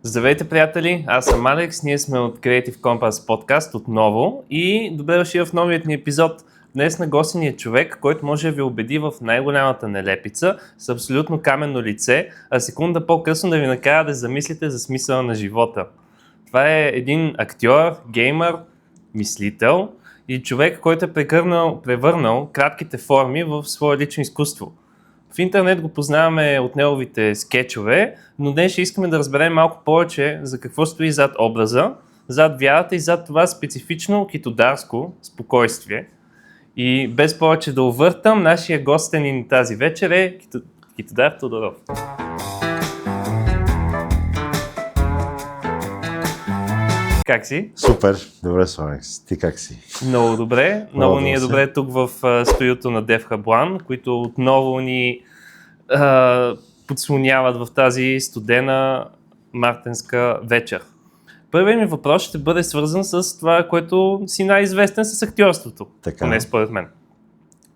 Здравейте, приятели! Аз съм Алекс, ние сме от Creative Compass подкаст отново и добре дошли в новият ни епизод. Днес на гости ни е човек, който може да ви убеди в най-голямата нелепица с абсолютно каменно лице, а секунда по-късно да ви накара да замислите за смисъла на живота. Това е един актьор, геймър, мислител и човек, който е превърнал кратките форми в свое лично изкуство. В интернет го познаваме от неговите скетчове, но днес ще искаме да разберем малко повече за какво стои зад образа, зад вярата и зад това специфично китодарско спокойствие. И без повече да увъртам, нашия гостен тази вечер е Китодар Тодоров. Как си? Супер, добре с Алекс. Ти как си? Много добре. Много ни е добре тук в студиото на Девхаблан, които отново ни подслоняват в тази студена мартенска вечер. Първият ми въпрос ще бъде свързан с това, което си най-известен с актьорството, поне според мен.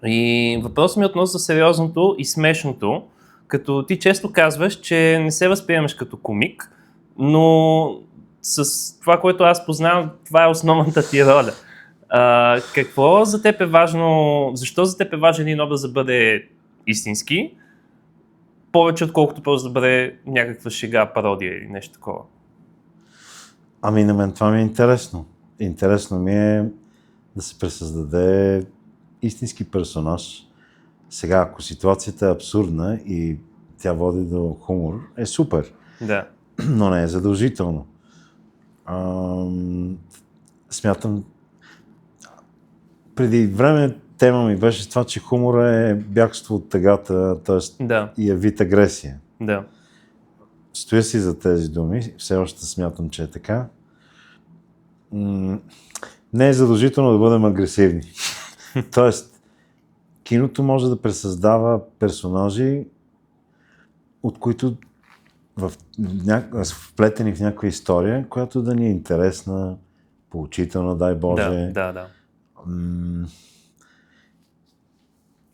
И въпросът ми е относно сериозното и смешното, като ти често казваш, че не се възприемаш като комик, но с това, което аз познавам, това е основната ти роля. Какво за теб е важно, защо за теб е важен един образ да бъде истински, повече отколкото просто да бъде някаква шега, пародия или нещо такова? Ами на мен това ми е интересно. Интересно ми е да се пресъздаде истински персонаж. Сега, ако ситуацията е абсурдна и тя води до хумор, е супер. Да. Но не е задължително. Смятам, преди време тема ми беше това, че хумора е бягство от тъгата, т.е. и е вид агресия. Да. Стоя си за тези думи, все още смятам, че е така. Не е задължително да бъдем агресивни. Тоест, киното може да пресъздава персонажи, от които вплетени в някаква история, която да ни е интересна, поучителна, дай Боже. Да.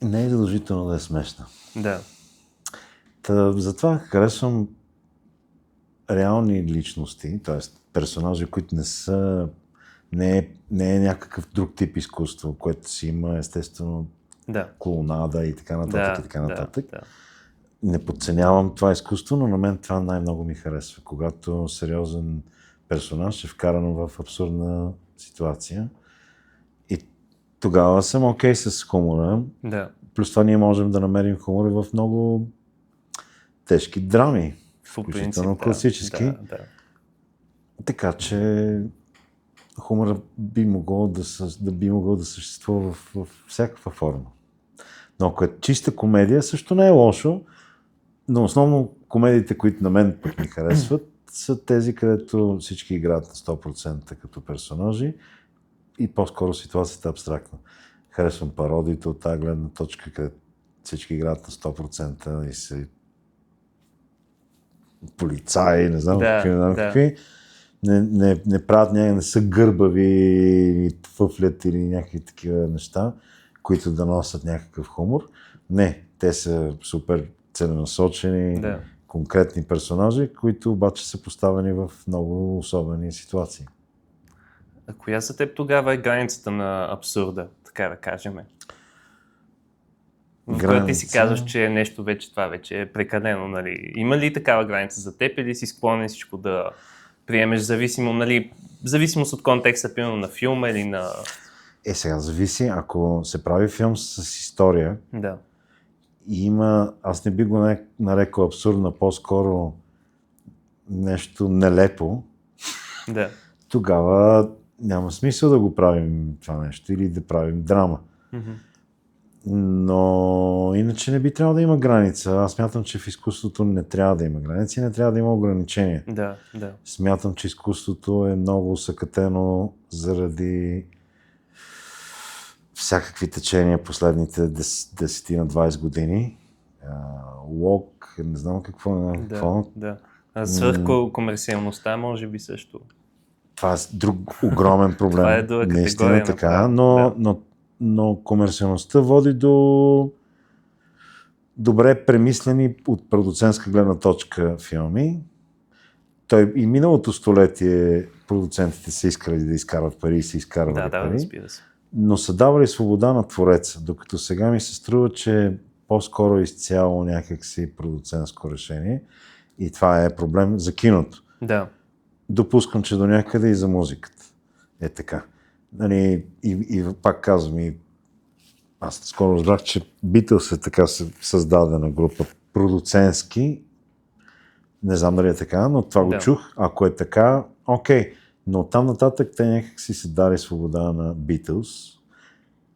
Не е задължително да е смешна. Да. Затова харесвам реални личности, т.е. персонажи, които не е някакъв друг тип изкуство, което си има естествено клоунада и така нататък. Да. Не подценявам това изкуство, но на мен това най-много ми харесва, когато сериозен персонаж е вкаран в абсурдна ситуация. И тогава съм окей с хумора. Да. Плюс това ние можем да намерим хумор в много тежки драми, включително класически. Да. Така че хумора би могъл да съществува в всякаква форма. Но ако е чиста комедия, също не е лошо, но основно комедиите, които на мен пък ми харесват, са тези, където всички играят на 100% като персонажи и по-скоро ситуацията е абстрактна. Харесвам пародиите от тази гледна точка, където всички играят на 100% и са полицаи, не знам какви. Не правят не са гърбави или твъфлят или някакви такива неща, които да носят някакъв хумор. Не, те са супер целенасочени, конкретни персонажи, които обаче са поставени в много особени ситуации. А коя за теб тогава е границата на абсурда, така да кажем? В която ти си казваш, че нещо това вече е прекалено, нали? Има ли такава граница за теб или си склонен всичко да приемеш зависимост от контекста, примерно на филма или на... Сега зависи, ако се прави филм с история и има, аз не би го нарекал абсурдно, по-скоро нещо нелепо, тогава няма смисъл да го правим това нещо или да правим драма. Но иначе не би трябвало да има граница. Аз смятам, че в изкуството не трябва да има граници, не трябва да има ограничения. Смятам, че изкуството е много усъкътено заради всякакви течения последните 10 на 20 години. Лок, не знам какво. Свръхкомерциалността може би също. Това е друг огромен проблем. Това е друга категория. Наистина така, но комерциалността води до добре премислени от продуцентска гледна точка филми, той и миналото столетие продуцентите са искали да изкарват пари и са изкарвали Да, пари, разбира се. но са давали свобода на твореца, докато сега ми се струва, че по-скоро е изцяло някакси продуцентско решение и това е проблем за киното. Да. Допускам, че до някъде и за музиката е така. Нали, и пак казвам, аз скоро разбрах, че Beatles е така създадена група продуцентски. Не знам дали е така, но това го чух. Ако е така, окей. Но там нататък те някак си се дали свобода на Beatles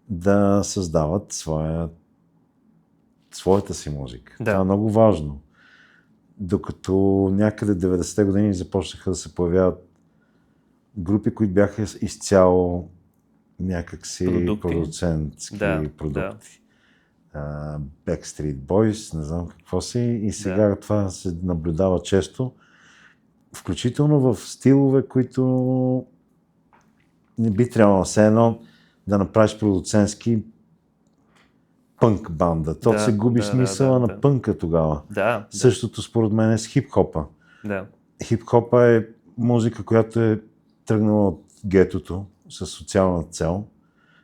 да създават своята си музика. Да. Това е много важно. Докато някъде 90-те години започнаха да се появяват групи, които бяха изцяло някакси продуцентски продукти. Backstreet Boys, не знам какво си. И сега това се наблюдава често. Включително в стилове, които не би трябвало все едно да направиш продуцентски пънк банда. То се губи смисъла на пънка тогава. Същото според мен е с хип-хопа. Хип-хопа е музика, която е тръгнала от гетото с социална цел.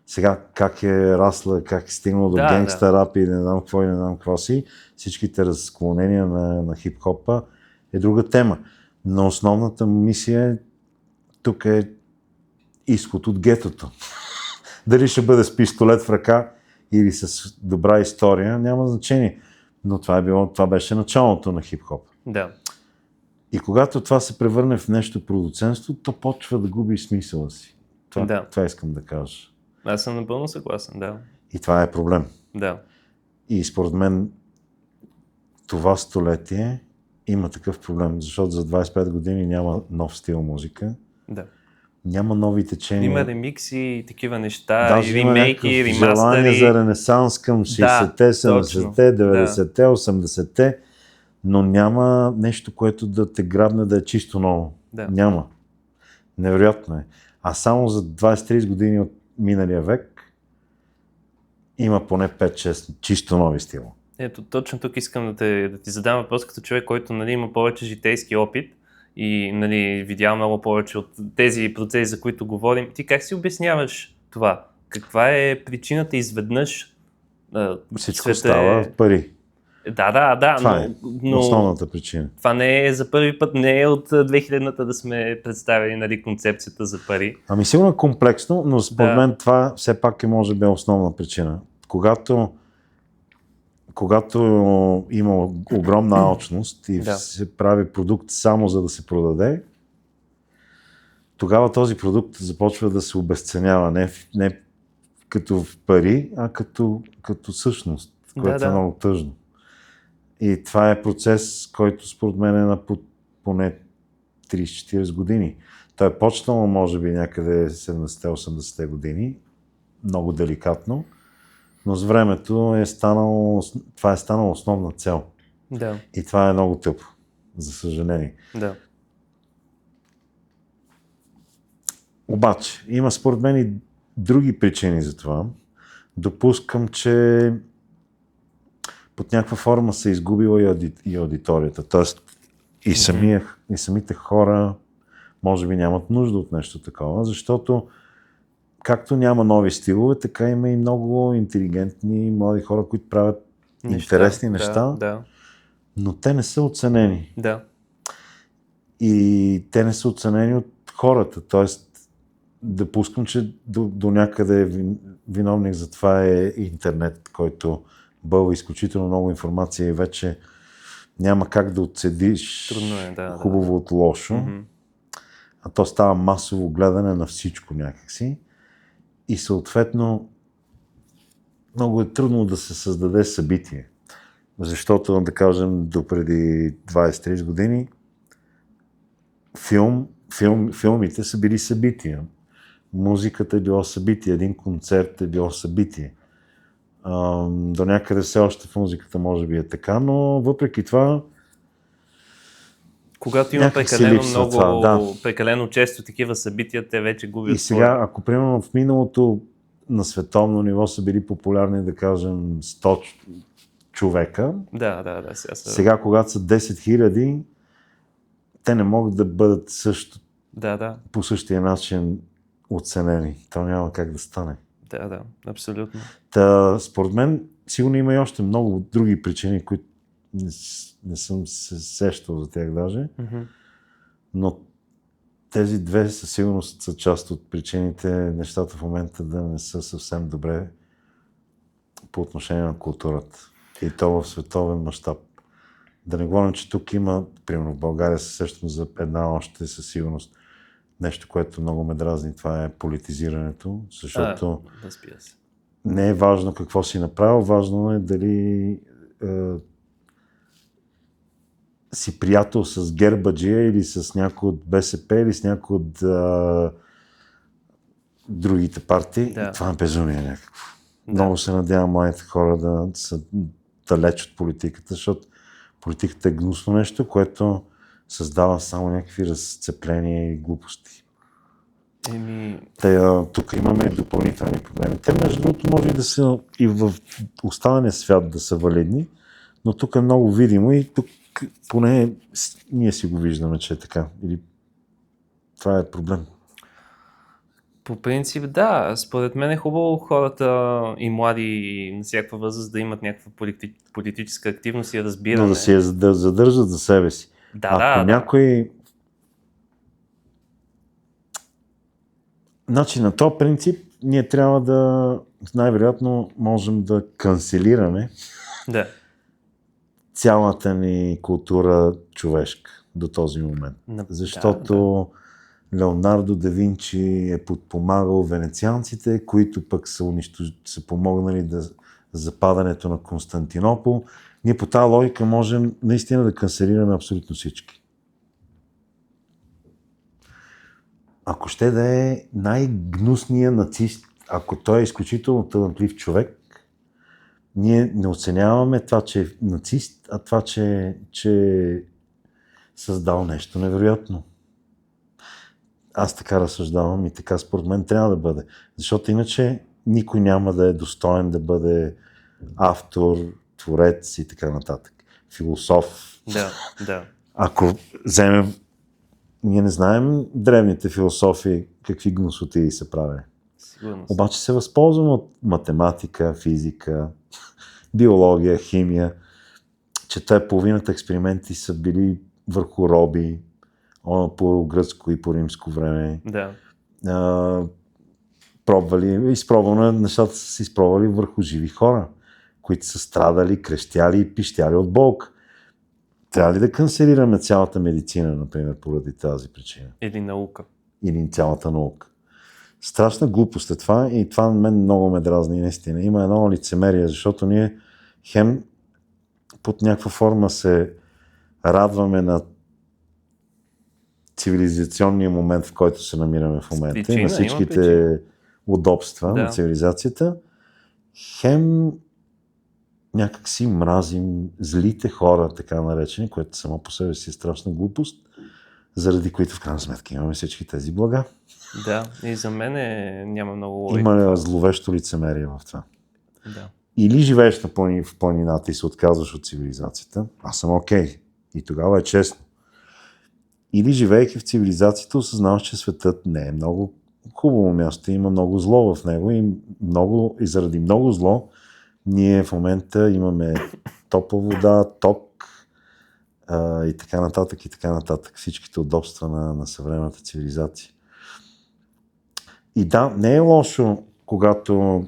Сега как е расла, как е стигнала до генгста рап и не знам какво си, всичките разклонения на хип-хопа е друга тема. Но основната мисия тук е изход от гетото. Дали ще бъде с пистолет в ръка или с добра история, няма значение. Но това беше началото на хип-хоп. Да. И когато това се превърне в нещо продуцентство, то почва да губи смисъла си. Това искам да кажа. Аз съм напълно съгласен, да. И това е проблем. Да. И според мен това столетие има такъв проблем, защото за 25 години няма нов стил музика. Да. Няма нови течения. Има ремикси и такива неща, даже и ремейки, и ремастери. Желание за ренесанс към 60-те, 70-те, 90-те, 80-те, но няма нещо, което да те грабне да е чисто ново. Да. Няма. Невероятно е. А само за 20-30 години от миналия век има поне 5-6 чисто нови стила. Ето, точно тук искам да ти задам въпрос като човек, който има повече житейски опит и видял много повече от тези процеси, за които говорим. Ти как си обясняваш това? Каква е причината изведнъж? Всичко става пари. Да, това но основната причина. Това не е за първи път, не е от 2000-та да сме представили концепцията за пари. Ами сигурно е комплексно, но според мен това все пак може би основна причина. Когато има огромна алчност и се прави продукт само за да се продаде, тогава този продукт започва да се обезценява не като в пари, а като същност, което е много тъжно. И това е процес, който според мен е на поне 30-40 години. Той е почнал, може би, някъде 70-80 години, много деликатно, но с времето това е станало основна цел. Да. И това е много тъпо, за съжаление. Да. Обаче, има според мен и други причини за това. Допускам, че под някаква форма се изгубила и аудиторията. Тоест и самите хора може би нямат нужда от нещо такова, защото както няма нови стилове, така има и много интелигентни млади хора, които правят интересни неща, но те не са оценени. Да. И те не са оценени от хората. Тоест, допускам, че до някъде виновник за това е интернет, който бълва изключително много информация и вече няма как да отседиш хубаво от лошо. Mm-hmm. А то става масово гледане на всичко някакси. И съответно много е трудно да се създаде събитие. Защото, да кажем, допреди 20-30 години филмите са били събития. Музиката е било събитие, един концерт е било събитие. До някъде все още в музиката може би е така, но въпреки това когато има прекалено често такива събития, те вече губят. И сега, ако примерно в миналото на световно ниво са били популярни, да кажем, 100 човека, да, сега когато са 10 000, те не могат да бъдат Да, по същия начин оценени. То няма как да стане. да, абсолютно. Според мен, сигурно има и още много други причини, които не съм се сещал за тях даже, но тези две със сигурност са част от причините нещата в момента да не са съвсем добре по отношение на културата. И то в световен мащаб. Да не говорим, че тук има, примерно в България се сещам за една още със сигурност нещо, което много ме дразни, това е политизирането, защото не е важно какво си направил, важно е дали си приятел с Гербаджия или с някой от БСП или с някой от другите партии. Да. И това е безумие някакво. Да. Много се надявам младите хора да са далеч от политиката, защото политиката е гнусно нещо, което създава само някакви разцепления и глупости. Тук имаме допълнителни проблеми. Те, между другото, може да са и в останалия свят да са валидни, но тук е много видимо и тук поне ние си го виждаме, че е така. Или това е проблем. По принцип, да. Според мен е хубаво хората и млади и на всякаква възраст да имат някаква политическа активност и разбиране. Но да си я задържат за себе си. Ако някой... Значи на този принцип ние трябва да най-вероятно можем да канцелираме цялата ни култура човешка до този момент. Защото Леонардо да Винчи е подпомагал венецианците, които пък са помогнали за падането на Константинопол. Ние по тази логика можем наистина да канцелираме абсолютно всички. Ако ще да е най-гнусният нацист, ако той е изключително талантлив човек, ние не оценяваме това, че е нацист, а това, че е създал нещо невероятно. Аз така разсъждавам и така според мен трябва да бъде. Защото иначе никой няма да е достоен да бъде автор, творец и така нататък. Философ. Да. Ако вземем, ние не знаем древните философи какви гнусоти са правили. Обаче се възползваме от математика, физика, биология, химия. Чета половината експерименти са били върху роби, по гръцко и по римско време. Да. Изпробвано нещата са се изпробвали върху живи хора, които са страдали, крещяли и пищяли от болка. Трябва ли да канцелираме цялата медицина, например, поради тази причина? Или наука. Или цялата наука. Страшна глупост е това и това мен много ме дразни наистина. Има едно лицемерие, защото ние хем под някаква форма се радваме на цивилизационния момент, в който се намираме в момента и на всичките удобства на цивилизацията. Хем някак си мразим злите хора, така наречени, което само по себе си е страшна глупост, заради които в крайна сметка имаме всички тези блага. Да, и за мен няма много логика. Има зловещо лицемерие в това. Да. Или живееш в планината и се отказваш от цивилизацията, аз съм окей. И тогава е честно. Или живеейки в цивилизацията, осъзнаваш, че светът не е много хубаво място, има много зло в него и заради много зло ние в момента имаме топла вода, ток и така нататък, и така нататък. Всичките удобства на съвременната цивилизация. И да, не е лошо, когато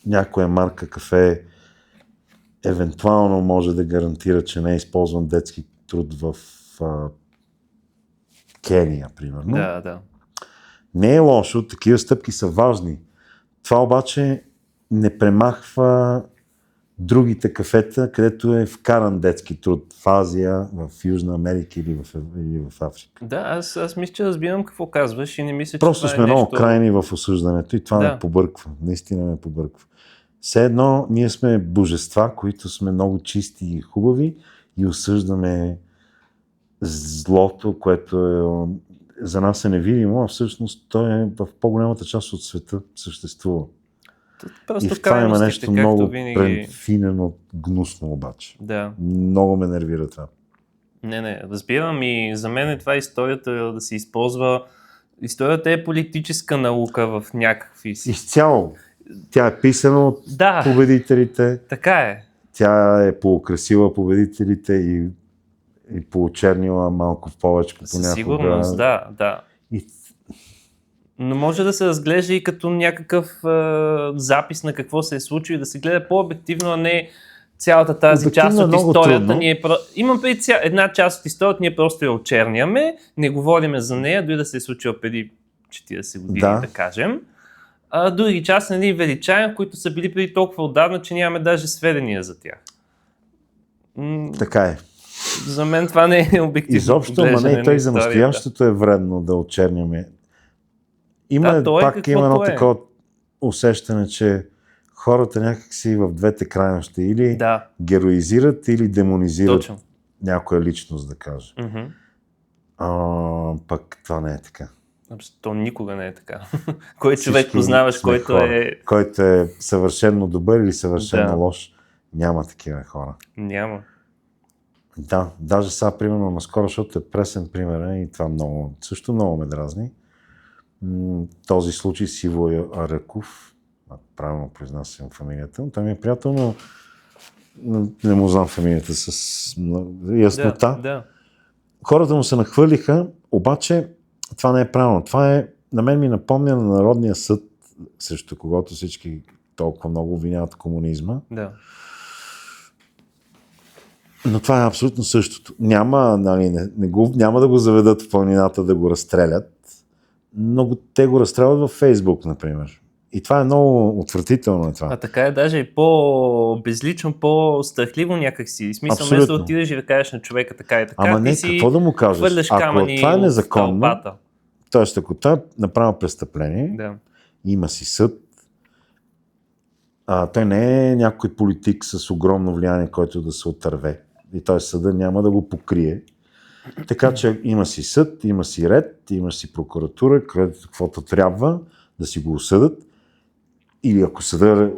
някоя марка кафе евентуално може да гарантира, че не е използван детски труд в Кения, примерно. Да. Не е лошо, такива стъпки са важни. Това обаче не премахва другите кафета, където е вкаран детски труд в Азия, в Южна Америка или в Африка. Да, аз мисля, че разбирам какво казваш и не мисля, че просто това сме е много нещо... крайни в осъждането и това ме побърква. Наистина ме побърква. Все едно ние сме божества, които сме много чисти и хубави и осъждаме злото, което за нас е невидимо, а всъщност то е в по-голямата част от света съществува. Просто и в това има нещо много винаги... префинено, гнусно обаче. Да. Много ме нервира това. Не, разбирам и за мен е това историята да се използва. Историята е политическа наука в някакви си. Изцяло. Тя е писана от победителите. Така е. Тя е поукрасила победителите и поочернила малко повече понякога. Със сигурност, да. Но може да се разглежда и като някакъв запис на какво се е случило и да се гледа по-обективно, а не цялата тази част от историята. Имам преди една част от историята, ние просто я очерняме, не говориме за нея, дори да се е случила преди 40 години, да кажем. А други части величаем, които са били преди толкова отдавна, че нямаме даже сведения за тях. Така е. За мен това не е обективно. Изобщо, не, той за настоящето е вредно да очерняме. Има едно такова усещане, че хората някакси в двете крайности или героизират, или демонизират някоя личност, да кажа. Пък това не е така. То никога не е така. Кой човек познаваш, който е съвършено добър или съвършено лош? Няма такива хора. Няма. Да, даже сега, примерно, наскоро, защото е пресен пример и това също много ме дразни. Този случай с Иво Раков, правилно произнасям фамилията, той ми е приятел, но не му знам фамилията с яснота. Да. Хората му се нахвърлиха, обаче това не е правилно. Това на мен ми напомня на Народния съд, срещу когото всички толкова много обвиняват комунизма. Да. Но това е абсолютно същото. Няма да го заведат в планината да го разстрелят, но те го разстрелят във Фейсбук, например. И това е много отвратително. Това. А така е даже и по-безлично, по-страхливо някакси. В смисъл, вместо да отидеш и да кажеш на човека така и така, ама не, какво да му кажеш? Ако това е незаконно, т.е. ако той е направил престъпление, има си съд, той не е някой политик с огромно влияние, който да се отърве. И т.е. съда няма да го покрие. Така че има си съд, има си ред, има си прокуратура, каквото трябва да си го осъдат. Или ако съда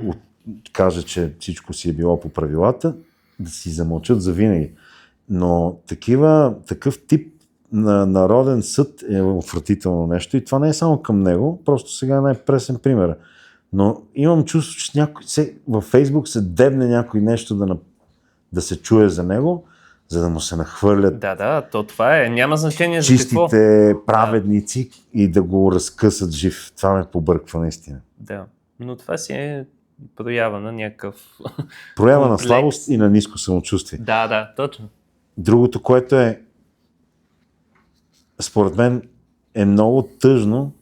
каже, че всичко си е било по правилата, да си замълчат завинаги. Но такъв тип на народен съд е отвратително нещо и това не е само към него, просто сега е най-пресен пример. Но имам чувство, че във Фейсбук се дебне някой нещо да се чуе за него, за да му се нахвърлят то това е. Няма значение за какво. Чистите праведници и да го разкъсат жив. Това ме побърква наистина. Да, но това си е проява на някакъв проява на слабост и на ниско самочувствие. Да, точно. Другото, което е според мен е много тъжно,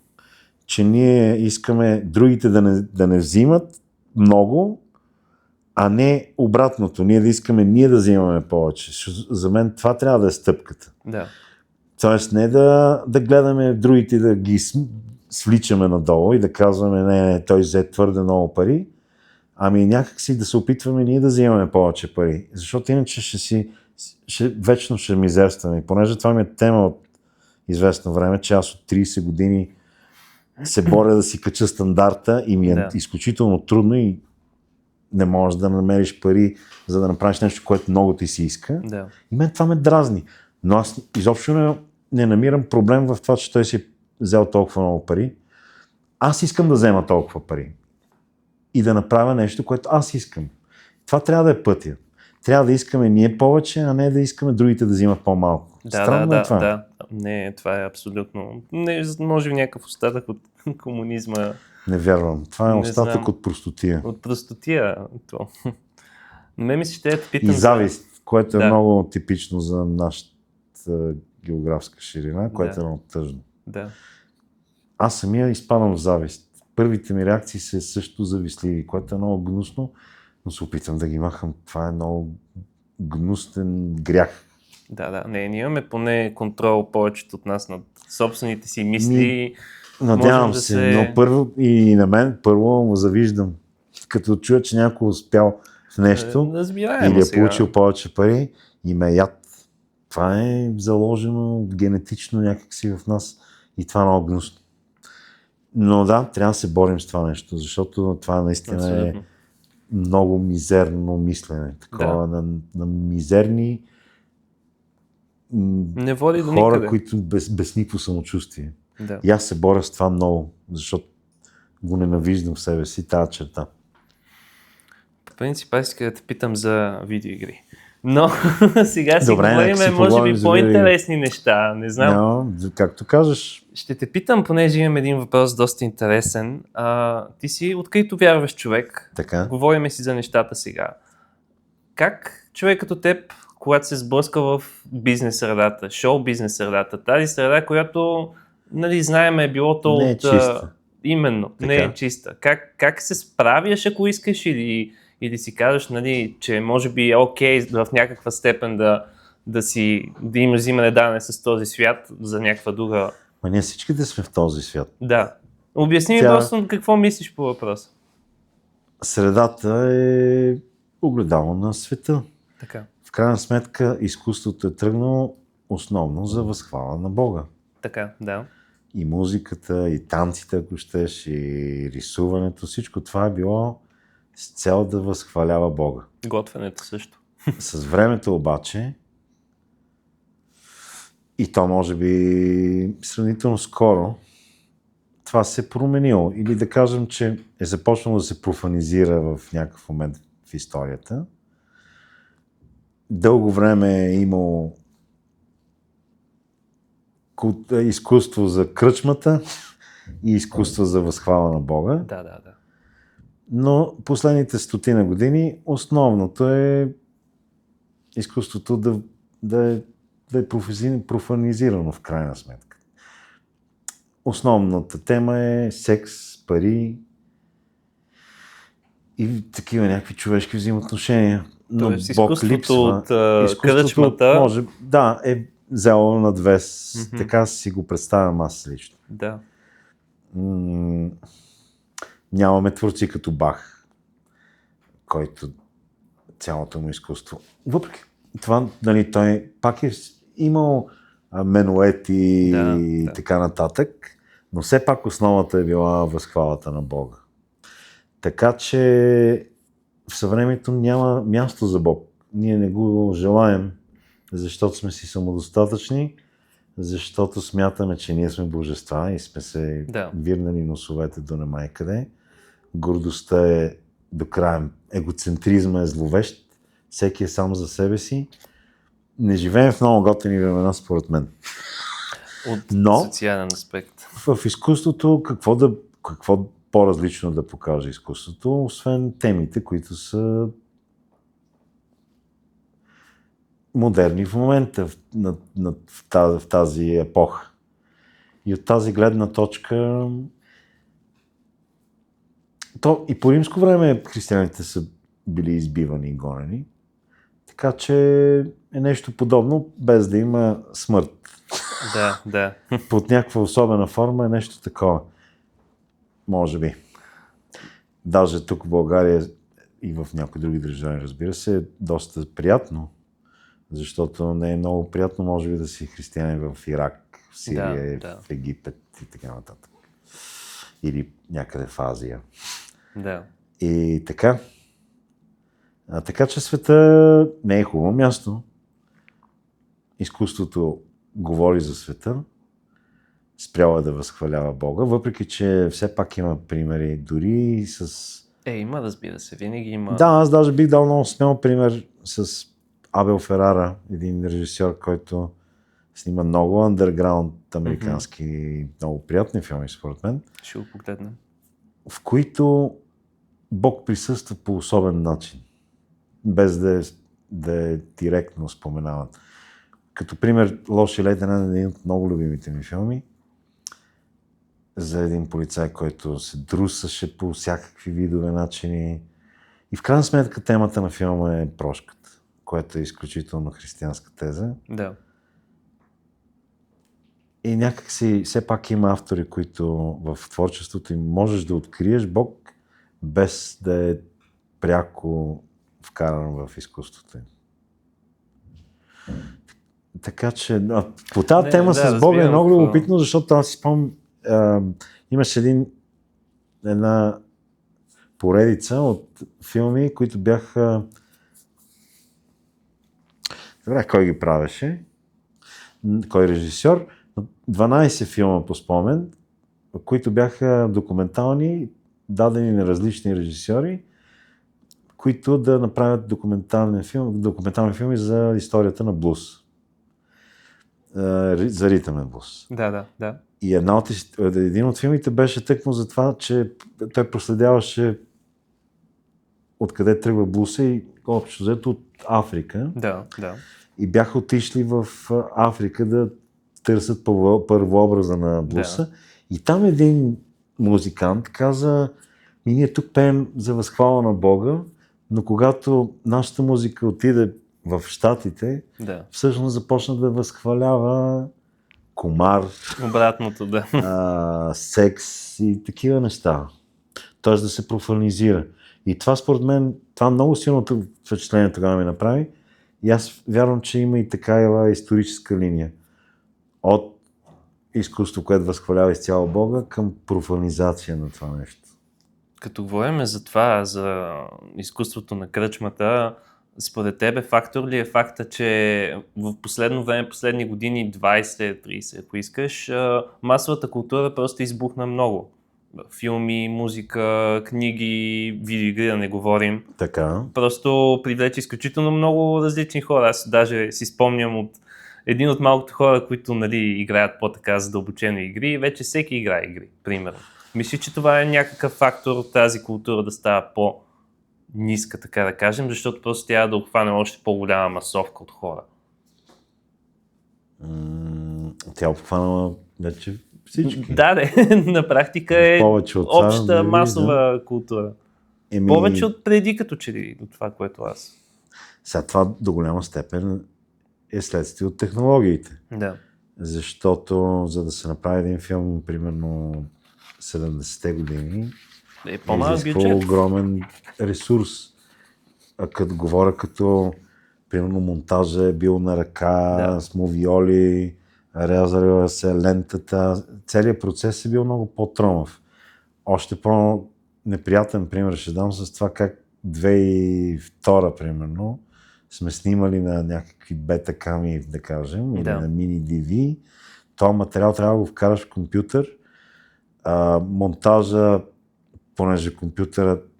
че ние искаме другите да не взимат много, а не обратното. Ние да искаме да взимаме повече. За мен това трябва да е стъпката. Да. Тоест не да гледаме другите да ги свличаме надолу и да казваме не, той взе твърде много пари, ами някакси да се опитваме ние да взимаме повече пари. Защото иначе вечно ще мизерстваме. Понеже това ми е тема от известно време, че аз от 30 години се боря да си кача стандарта и ми е изключително трудно и не можеш да намериш пари, за да направиш нещо, което много ти си иска. Да. И мен това ме дразни. Но аз изобщо не намирам проблем в това, че той си взел толкова много пари. Аз искам да взема толкова пари. И да направя нещо, което аз искам. Това трябва да е пътя. Трябва да искаме ние повече, а не да искаме другите да взимат по-малко. Странно е това. Да. Не, това е абсолютно... Не, може би някакъв остатък от комунизма. Не вярвам. Това е остатък от простотия. От простотия. Не мисля, ще питам. И завист, което е много типично за нашата географска ширина, което е много тъжно. Да. Аз самия изпадам в завист. Първите ми реакции са също завистливи, което е много гнусно, но се опитам да ги махам. Това е много гнусен грях. Да. Не, ние имаме поне контрол повечето от нас над собствените си мисли. Надявам се, но първо и на мен първо му завиждам. Като чуя, че някой успял в нещо или е получил повече пари и ме яд. Това е заложено генетично някакси в нас и това е много гнусно. Но да, трябва да се борим с това нещо, защото това наистина е много мизерно мислене. Такова на мизерни Не води до хора, никъде. които без никакво самочувствие. Да. И аз се боря с това много, защото го ненавиждам в себе си, тази черта. По принцип, аз искам да те питам за видеоигри. Но сега си Добре, нека си говорим, може поговорим би, за по-интересни неща. Не знам. No, както кажеш. Ще те питам, понеже имам един въпрос доста интересен. Ти си открито вярваш човек. Така. Говориме си за нещата сега. Как човек като теб, когато се сблъска в бизнес средата, шоу бизнес средата, тази среда, която, нали, знаем е било то Не е от... чиста. Именно, Така. не е чиста. Как се справяш, ако искаш, или си кажеш, нали, че може би е окей в някаква степен да имаш взимане дане с този свят за някаква друга... Ма ние всичките сме в този свят. Да. Обясни ми просто какво мислиш по въпроса. Средата е огледало на света. Така. В крайна сметка изкуството е тръгнало основно за възхвала на Бога. Така, да. И музиката, и танците, ако щеш, и рисуването, всичко това е било с цел да възхвалява Бога. Готвенето също. С времето обаче, и то може би сравнително скоро, това се е променило. Или да кажем, че е започнало да се профанизира в някакъв момент в историята. Дълго време е имало изкуство за кръчмата и изкуство за възхвала на Бога. Да. Но последните 100 години основното е изкуството да е профанизирано в крайна сметка. Основната тема е секс, пари и такива някакви човешки взаимоотношения. Но Бог липсва. От кръчмата... може, да, е взело надвес. Така си го представям аз лично. Да. Нямаме творци като Бах, който цялото му изкуство. Въпреки това, нали, той пак е имал менуети и така нататък, но все пак основата е била възхвалата на Бога. Така че в съвремието няма място за Бог. Ние не го желаем, защото сме си самодостатъчни, защото смятаме, че ние сме божества и сме се вирнали носовете до немай къде. Гордостта е до края. Егоцентризма е зловещ. Всеки е сам за себе си. Не живеем в много готини времена, според мен. От социален аспект. В изкуството какво по-различно да покаже изкуството, освен темите, които са модерни в момента, в тази епоха. И от тази гледна точка то и по римско време християните са били избивани и гонени, така че е нещо подобно, без да има смърт. Да. Под някаква особена форма е нещо такова. Може би. Даже тук в България и в някои други държави, разбира се, е доста приятно, защото не е много приятно, може би, да си християнин в Ирак, в Сирия, в Египет и така нататък. Или някъде в Азия. Да. И така. Така че света не е хубаво място. Изкуството говори за света, спряла да възхвалява Бога, въпреки че все пак има примери дори с... Има, разбира се, винаги има... Да, аз даже бих дал много смел пример с Абел Ферара, един режисьор, който снима много underground американски, много приятни филми, според мен. Ще го погледнем. В които Бог присъства по особен начин, без да е директно споменаван. Като пример, Лоши лейтенант е един от много любимите ми филми за един полицай, който се друсаше по всякакви видове начини. И в крайна сметка темата на филма е прошката, което е изключително християнска теза. Да. И някак си все пак има автори, които в творчеството им можеш да откриеш Бог, без да е пряко вкаран в изкуството им. Така че по тази тема с Бога е много любопитно, защото аз си спомням, имаше една поредица от филми, които бяха... Добре, кой ги правеше? кой режисьор, 12 филма по спомен, които бяха документални, дадени на различни режисьори, които да направят документални филми за историята на блуз. За ритъмен блуз. Да. И един от филмите беше тъкмо за това, че той проследяваше откъде тръгва блуса и общо взето от Африка. Да. И бяха отишли в Африка да търсят първообраза на блуса. Да. И там един музикант каза, ние тук пеем за възхвала на Бога, но когато нашата музика отиде в Щатите, всъщност започна да възхвалява комар, обратното, секс и такива неща. Тоест да се профанизира. И това според мен, това много силното впечатление тогава ми направи. И аз вярвам, че има и такава историческа линия. От изкуство, което възхвалява изцяло Бога, към профанизация на това нещо. Като говорим за това, за изкуството на кръчмата, според тебе фактор ли е факта, че в последно време, последни години, 20-30, ако искаш, масовата култура просто избухна много? Филми, музика, книги, видеоигри, да не говорим. Така. Просто привлече изключително много различни хора. Аз даже си спомням от един от малкото хора, които играят по-така задълбочено игри, вече всеки играе игри, примерно. Мисля, че това е някакъв фактор тази култура да става по-ниска, така да кажем, защото просто трябва да обхване още по-голяма масовка от хора. Тя обхванала вече всички. Да, на практика е обща масова култура. Повече от преди, като че ли, от това, което аз. Сега това до голяма степен е следствие от технологиите. Да. Защото за да се направи един филм, примерно 70-те години, изисква огромен ресурс. А като говоря, примерно монтажа е бил на ръка, с мовиоли, рязала се лентата. Целият процес е бил много по-тромав. Още по-неприятен пример ще дам с това как 2002 примерно сме снимали на някакви бета-ками, да кажем, или на мини-DV. Това материал трябва да го вкараш в компютър. Монтажа, понеже компютърът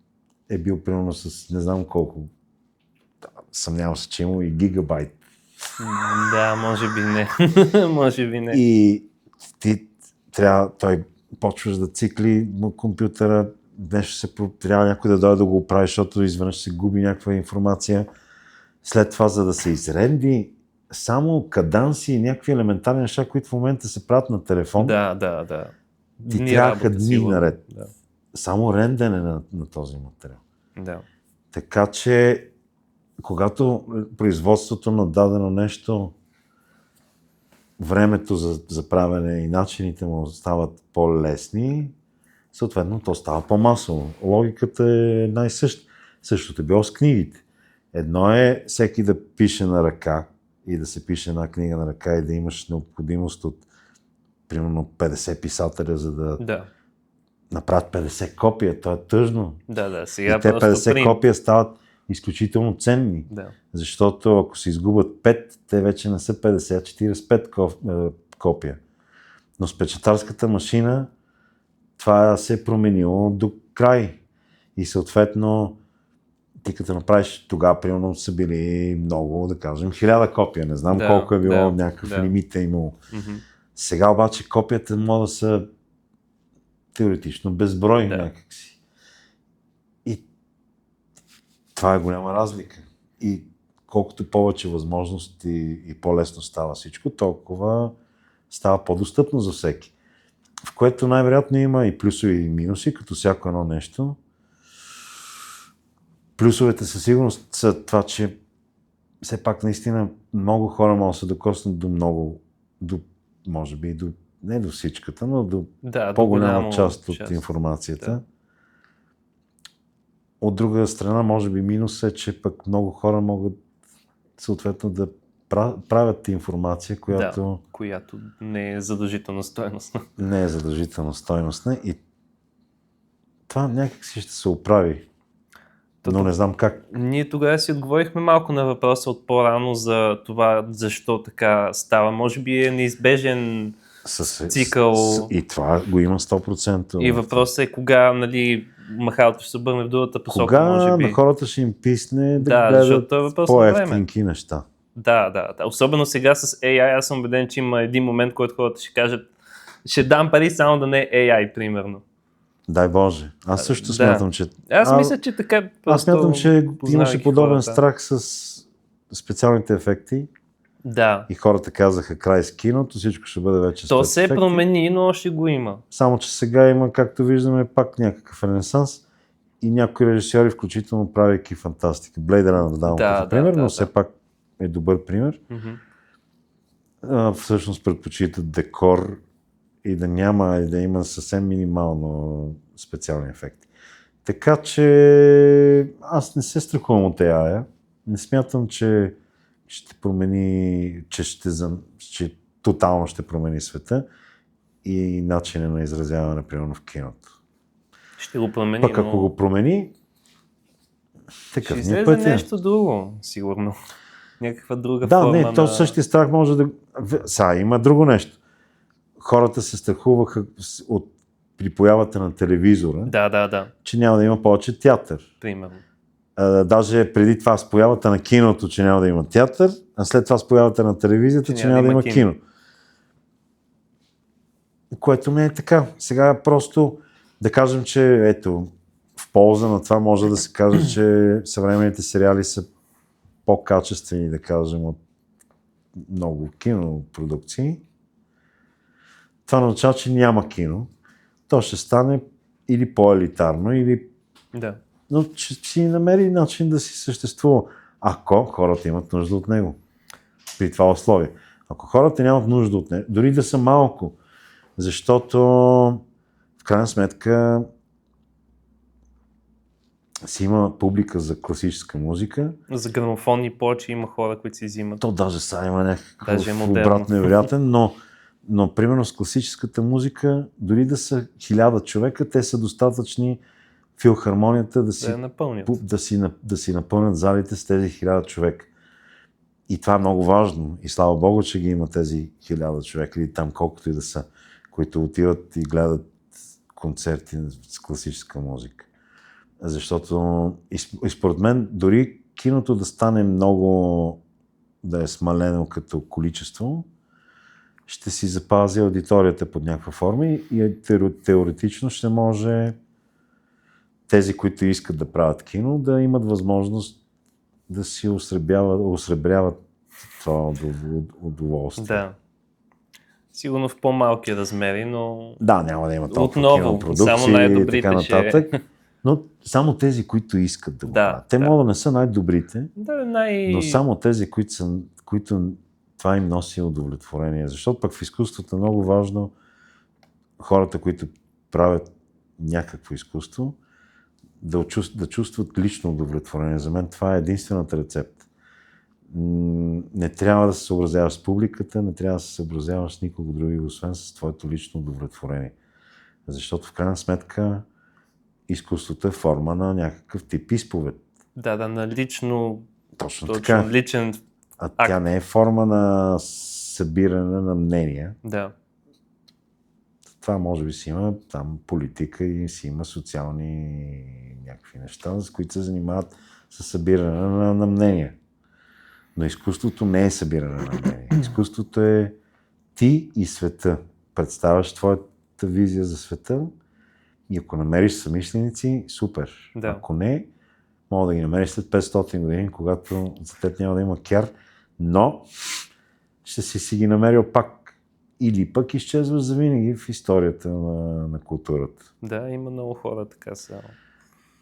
е бил примерно с не знам колко, съмнявам се, че има и гигабайт. Да, може би не. И той почваш да цикли компютъра, трябва някой да дойде да го оправи, защото изведнъж се губи някаква информация. След това, за да се изренди, само каданси и някакви елементарни неща, които в момента се правят на телефон. Да. Ти трябваха дни наред. Да. Само рендене на този материал. Да. Така че, когато производството на дадено нещо, времето за правене и начините му стават по-лесни, съответно то става по-масово. Логиката е най-съща. Същото е било с книгите. Едно е всеки да пише на ръка и да се пише една книга на ръка и да имаш необходимост от примерно 50 писателя, за да направят 50 копия. Това е тъжно. Да, сега и те 50 копия стават изключително ценни. Да. Защото ако се изгубят 5, те вече не са 50, а 45 копия. Но с печатарската машина това се е променило до край. И съответно, ти като направиш, тогава примерно са били много, да кажем, 1000 копия. Не знам колко е било, някакъв лимит е имало. Mm-hmm. Сега обаче копията могат да са теоретично безброй някакси. И това е голяма разлика. И колкото повече възможности и по-лесно става всичко, толкова става по-достъпно за всеки. В което най-вероятно има и плюсови и минуси, като всяко едно нещо. Плюсовете със сигурност са това, че все пак наистина много хора могат да се докоснат може би не до всичката, но до по-голяма част от информацията. Да. От друга страна, може би минус е, че пък много хора могат съответно да правят информация, която не е задължително стойностна. Не е задължително стойностна и това някак си ще се оправи. но не знам как. Ние тогава си отговорихме малко на въпроса от по-рано за това, защо така става. Може би е неизбежен цикъл. И това го има 100%. И въпросът е кога, нали, махалото ще се обърне в другата посока, кога може би. на хората ще им писне да Да, защото е гледат въпрос на време. по-евтинки неща. Да. Особено сега с AI, аз съм убеден, че има един момент, който хората ще кажат, ще дам пари само да не е AI, примерно. Дай Боже. Аз също смятам, че... Аз мисля, че така Аз смятам, че имаше подобен хората. страх с специалните ефекти. Да. И хората казаха край с киното, всичко ще бъде вече То спецефекти. се промени, но още го има. Само, че сега има, както виждаме, пак някакъв ренесанс и някои режисьори, включително правейки фантастика. Blade Runner давам като пример, но все пак е добър пример. Всъщност предпочитат декор и да няма, и да има съвсем минимално специални ефекти. Така че аз не се страхувам от AI. Не смятам, че ще промени, че тотално ще промени света и начина на изразяване, примерно в киното. Ще го промени, Пък ако го промени, такъв ще ни е излезе пътя. нещо друго, сигурно. Някаква друга Да, форма не, то същия страх може да... Сега, има друго нещо. Хората се страхуваха при появата на телевизора, Да. че няма да има повече театър. Примерно. Даже преди това с появата на киното, че няма да има театър, а след това с появата на телевизията, че няма да има кино. Което не е така. Сега просто да кажем, че ето, в полза на това може да се каже, че съвременните сериали са по-качествени, да кажем, от много кинопродукции. Това означава, че няма кино. То ще стане или по-елитарно, или... Да. Но ще си намери начин да си съществува, ако хората имат нужда от него. При това условие. Ако хората нямат нужда от него, дори да са малко, защото в крайна сметка си има публика за класическа музика. За грамофонни плочи има хора, които си взимат. То даже сега има някакъв обрат невероятен, но примерно с класическата музика, дори да са 1000 човека, те са достатъчни филхармонията да си напълнят залите с тези 1000 човека. И това е много важно. И слава Богу, че ги има тези 1000 човека или там колкото и да са, които отиват и гледат концерти с класическа музика. Защото и според мен дори киното да стане много, да е смалено като количество, ще си запази аудиторията под някаква форма и теоретично ще може тези, които искат да правят кино, да имат възможност да си осребряват това удоволствие. Да. Сигурно в по-малки размери, но... Да, няма да има толкова отново, кинопродукции и така нататък. Но само тези, които искат да го правят. Те могат да не са най-добрите, но само тези, които това им носи удовлетворение. Защото пък в изкуството е много важно хората, които правят някакво изкуство, да чувстват лично удовлетворение. За мен това е единствената рецепта. Не трябва да се съобразяваш с публиката, не трябва да се съобразяваш с никого други, освен с твоето лично удовлетворение. Защото в крайна сметка изкуството е форма на някакъв тип изповед. Да, на лично... Точно така. Личен акт. Тя не е форма на събиране на мнения. Да. Това може би си има там политика и си има социални някакви неща, с които се занимават с събиране на мнения. Но изкуството не е събиране на мнения. Изкуството е ти и света. Представяш твоята визия за света и ако намериш съмишленици, супер. Да. Ако не, мога да ги намериш след 500 години, когато за теб няма да има кяр, но ще си ги намерил пак. Или пък изчезваш завинаги в историята на културата. Да, има много хора така са.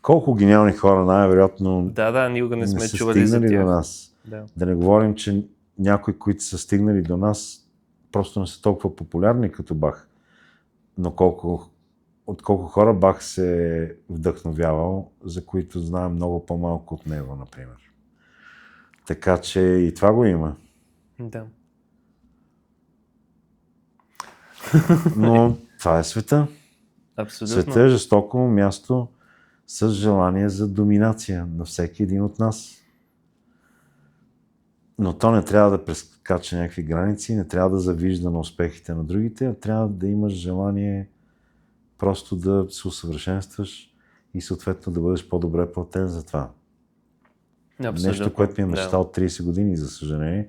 Колко гениални хора най-вероятно никога не сме са чували за стигнали тях. до нас. Да не говорим, че някои, които са стигнали до нас, просто не са толкова популярни като Бах. Но от колко хора Бах се е вдъхновявал, за които знаем много по-малко от него, например. Така че и това го има. Да. Но това е света. Абсолютно. Света е жестоко място с желание за доминация на всеки един от нас. Но то не трябва да прескача някакви граници, не трябва да завижда на успехите на другите, а трябва да имаш желание просто да се усъвършенстваш и съответно да бъдеш по-добре платен за това. Абсолютно. Нещо, което ми е мечтал от 30 години, за съжаление,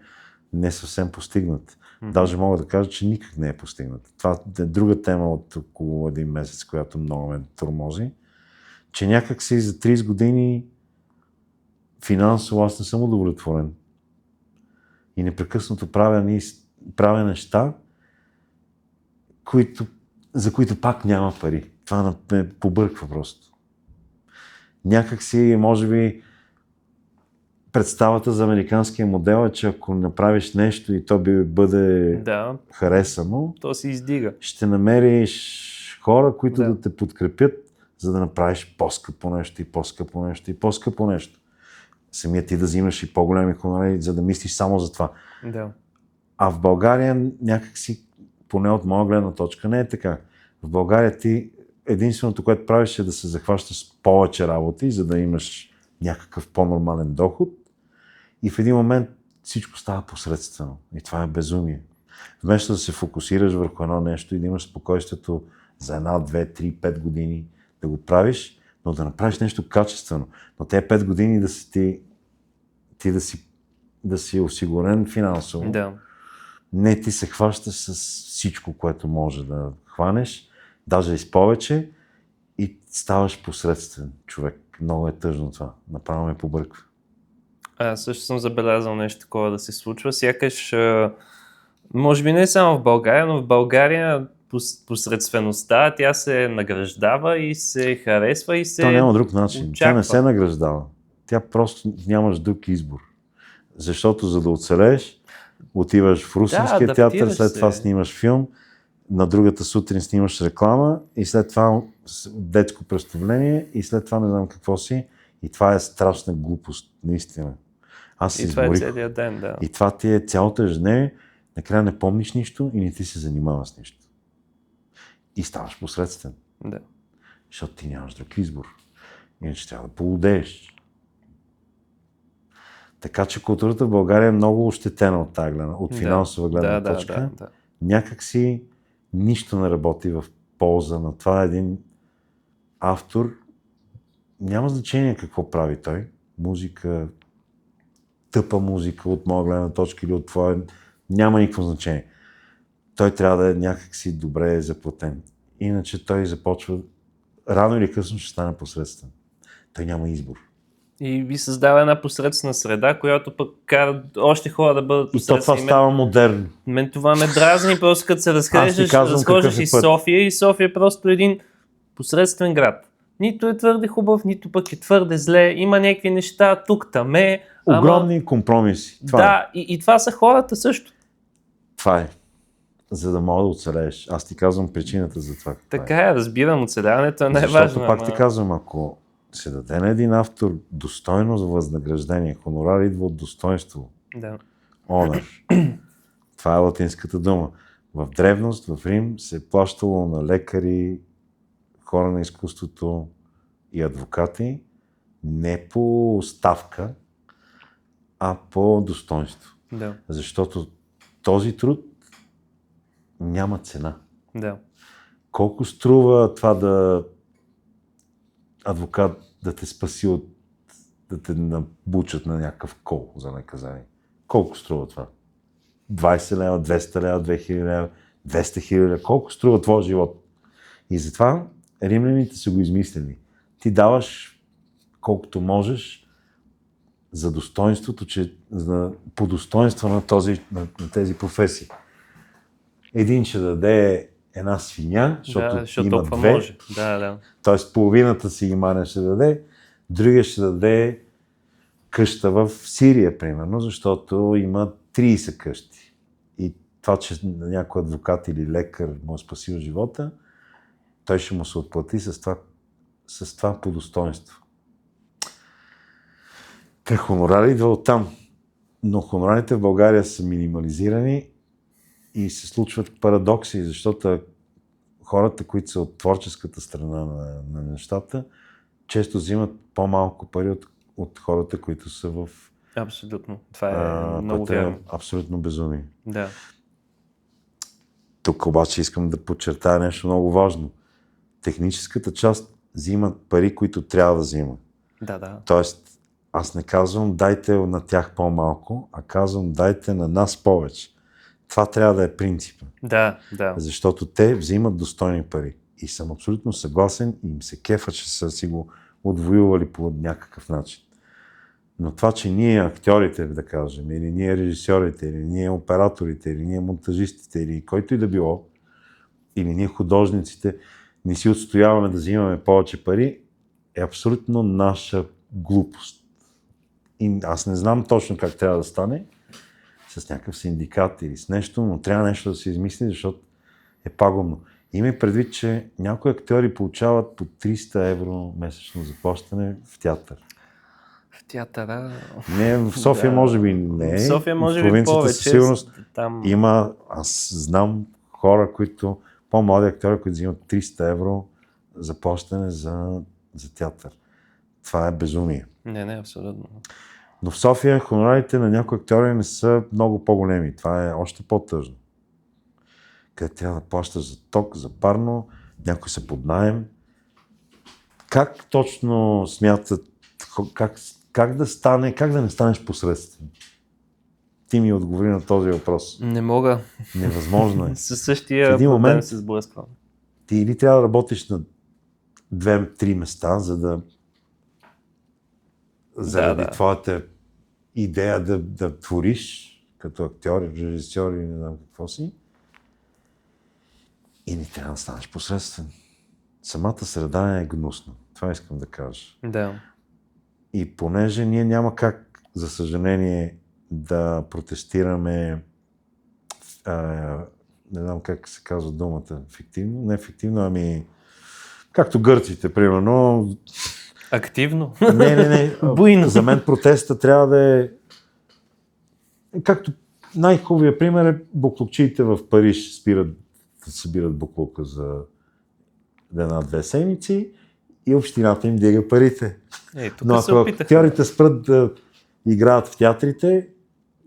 не съвсем постигнат. Даже мога да кажа, че никак не е постигнат. Това е друга тема от около един месец, която много ме тормози, че някак си за 30 години финансово аз не съм удовлетворен. И непрекъснато правя неща, за които пак няма пари. Това ме побърква просто. Някак си, може би, представата за американския модел е, че ако направиш нещо и то бъде харесано, то се издига. Ще намериш хора, които да те подкрепят, за да направиш по-скъпо нещо и по-скъпо нещо и по-скъпо нещо. Самият ти да взимаш и по-големи хонорари, за да мислиш само за това. Да. А в България някакси, поне от моя гледна точка, не е така. В България ти единственото, което правиш, е да се захващаш с повече работи, за да имаш някакъв по-нормален доход. И в един момент всичко става посредствено. И това е безумие. Вместо да се фокусираш върху едно нещо и да имаш спокойствието за 1, 2, 3, 5 години да го правиш, но да направиш нещо качествено. Но те 5 години да си осигурен финансово. Да. Не, ти се хващаш с всичко, което може да хванеш, даже и с повече, и ставаш посредствен човек. Много е тъжно това. Направо ме побърква. Аз също съм забелязал нещо такова да се случва. Сякаш, може би не само в България, но в България посредствеността, тя се награждава и се харесва и се То няма друг начин. очаква. Тя не се награждава. Тя просто нямаш друг избор. Защото за да оцелееш, отиваш в Русинския театър, след това снимаш филм, на другата сутрин снимаш реклама и след това детско представление и след това не знам какво си. И това е страшна глупост, наистина. Аз се това изморих. Е целият ден, да. И това ти е цялото ежедневие, накрая не помниш нищо и не ти се занимаваш с нищо. И ставаш посредствен. Да. Защото ти нямаш друг избор. Иначе трябва да полудееш. Така че културата в България е много ощетена от тази гледна, от финансова гледна точка. Да. Някак си нищо не работи в полза на това. Един автор, няма значение какво прави той. Музика, тъпа музика от моя гледна точка или от твоя, няма никакво значение. Той трябва да е някакси добре заплатен. Иначе той започва, рано или късно ще стане посредствен. Той няма избор. И ви създава една посредствена среда, която пък кара още хора да бъдат посредствени. И то това става модерно. Мен това ме дразни, просто като се разхождаш из София и София е просто един посредствен град. Нито е твърде хубав, нито пък е твърде зле. Има някакви неща тук, таме. Огромни компромиси. Това е. И това са хората също. Това е. За да мога да оцелееш. Аз ти казвам причината за това. Така е, разбирам, оцеляването е най-важно. Защото пак ти казвам, ако се даде на един автор достойно за възнаграждение, хонорар идва от достоинство. Да. Honor. Това е латинската дума. В древност, в Рим се е плащало на лекари, хора на изкуството и адвокати не по ставка, а по достоинство. Да. Защото този труд няма цена. Да. Колко струва това адвокат да те спаси от да те набучат на някакъв кол за наказание? Колко струва това? 20 лева, 200 лева, 2000 лева, 200 хиляди, колко струва твой живот? И затова римляните са го измислили. Ти даваш колкото можеш за достоинството, по достоинство на тези професии. Един ще даде една свиня, защото има две. Може. Да. Тоест половината си имане ще даде, другия ще даде къща в Сирия, примерно, защото има 30 къщи. И това, че някой адвокат или лекар му е спасил живота, той ще му се отплати с това по достоинство. Те хонорари идва оттам. Но хонорарите в България са минимализирани и се случват парадокси, защото хората, които са от творческата страна на нещата, често взимат по-малко пари от хората, които са в... Абсолютно. Това е много вярно. Абсолютно безумие. Да. Тук обаче искам да подчертая нещо много важно. Техническата част взимат пари, които трябва да взимат. Да. Тоест, аз не казвам дайте на тях по-малко, а казвам дайте на нас повече. Това трябва да е принципа. Да. Защото те взимат достойни пари. И съм абсолютно съгласен и им се кефа, че са си го отвоювали по някакъв начин. Но това, че ние актьорите, да кажем, или ние режисьорите, или ние операторите, или ние монтажистите, или който и да било, или ние художниците, не си отстояваме да взимаме повече пари, е абсолютно наша глупост. И аз не знам точно как трябва да стане, с някакъв синдикат или с нещо, но трябва нещо да се измисли, защото е пагубно. Има предвид, че някои актьори получават по 300 евро месечно заплащане в театър. В театъра... Не, в София може би не. В София може би повече. Със сигурност там... има, аз знам хора, които, по-млади актьори, които взимат 300 евро заплащане за театър. Това е безумие. Не, абсолютно. Но в София хонорарите на някои актьори не са много по-големи. Това е още по-тъжно. Къде трябва да плащаш за ток, за парно, някой са под наем. Как точно смятат, как да не станеш посредствен? Ти ми отговори на този въпрос. Не мога. Невъзможно е. Със същия проблем момент се сблъсквам. Ти или трябва да работиш на 2-3 места, за да заради твоята идея да твориш като актьор, режисьор и не знам какво си, и не трябва да станеш посредствен. Самата среда е гнусна. Това искам да кажа. Да. И понеже ние няма как, за съжаление, да протестираме, не знам как се казва думата, фиктивно, не фиктивно, ами както гърците, примерно. Активно? Не. Буйно. За мен протеста трябва да е, както най-хубавия пример е буклукчиите в Париж събират буклука за 1-2 седмици и общината им дига парите. Но ако актьорите спрат да играят в театрите,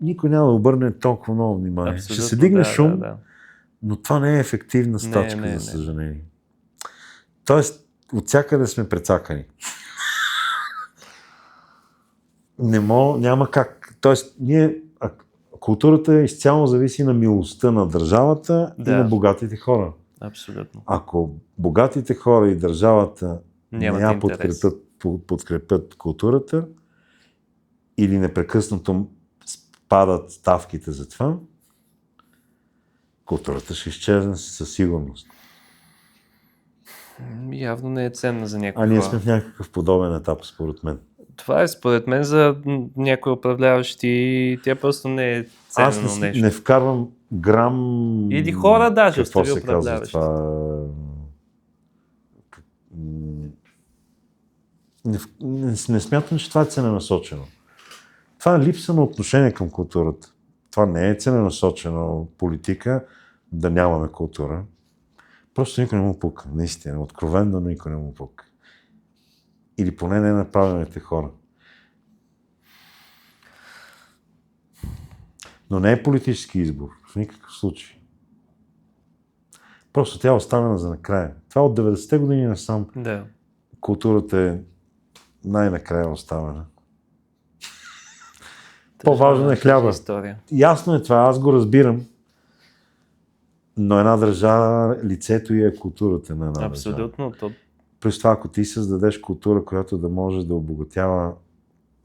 никой няма да обърне толкова много внимание. Абсолютно, ще се дигне шум, да. но това не е ефективна стачка, за съжаление. Тоест, от всякъде сме прецакани. Няма как. Тоест, културата изцяло зависи на милостта на държавата и на богатите хора. Абсолютно. Ако богатите хора и държавата не я подкрепят културата или непрекъснато падат ставките за това, културата ще изчезне със сигурност. Явно не е ценна за някой. А ние сме в някакъв подобен етап, според мен. Това е според мен за някои управляващи, тя просто не е ценно нещо. Аз не вкарвам грам... Или хора даже, какво остави се казва управляващи. това... Не смятам, че това е целенасочено. Това е липса на отношение към културата. Това не е целенасочено политика да нямаме култура. Просто никой не му пука, наистина. Откровенно никой не му пука. Или поне не на правилните хора. Но не е политически избор, в никакъв случай. Просто тя е оставена за накрая. Това от 90-те години насам. Да. Културата е най-накрая оставена. По-важно е хляба. Ясно е това, аз го разбирам. Но една държава, лицето й е културата на една държава. Абсолютно. През това, ако ти създадеш култура, която да може да обогатява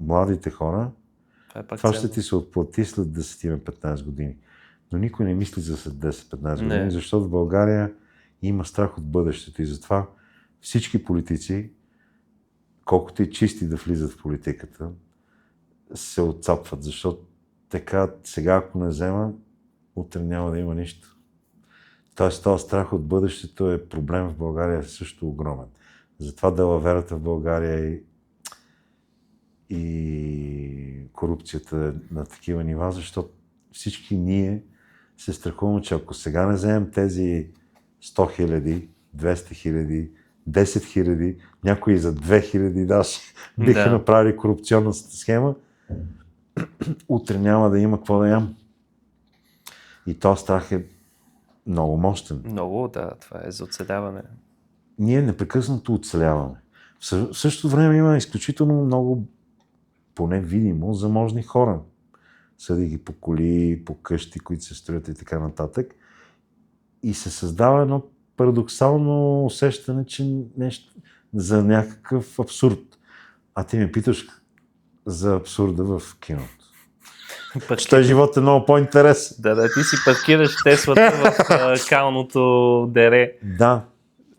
младите хора, това ще ти се отплати след 10-15 години. Но никой не мисли за след 10-15 години, защото в България има страх от бъдещето и затова всички политици, колкото и чисти да влизат в политиката, се отцапват, защото така сега ако не взема, утре няма да има нищо. Тоест този страх от бъдещето е проблем в България също огромен. Затова далаверата в България и корупцията е на такива нива, защото всички ние се страхуваме, че ако сега не вземем тези 100 000, 200 000, 10 хиляди, някои за 2000 даже биха Да. направили корупционна схема, утре няма да има какво да ям. И този страх е много мощен. Много, да, това е за оцеляване. Ние непрекъснато оцеляваме. В същото време има изключително много, поне видимо, заможни хора. Съди ги по коли, по къщи, които се строят и така нататък. И се създава едно парадоксално усещане, че нещо за някакъв абсурд. А ти ме питаш за абсурда в киното. Що е живот е много по-интересен. Да, ти си паркираш Теслата в калното дере Да,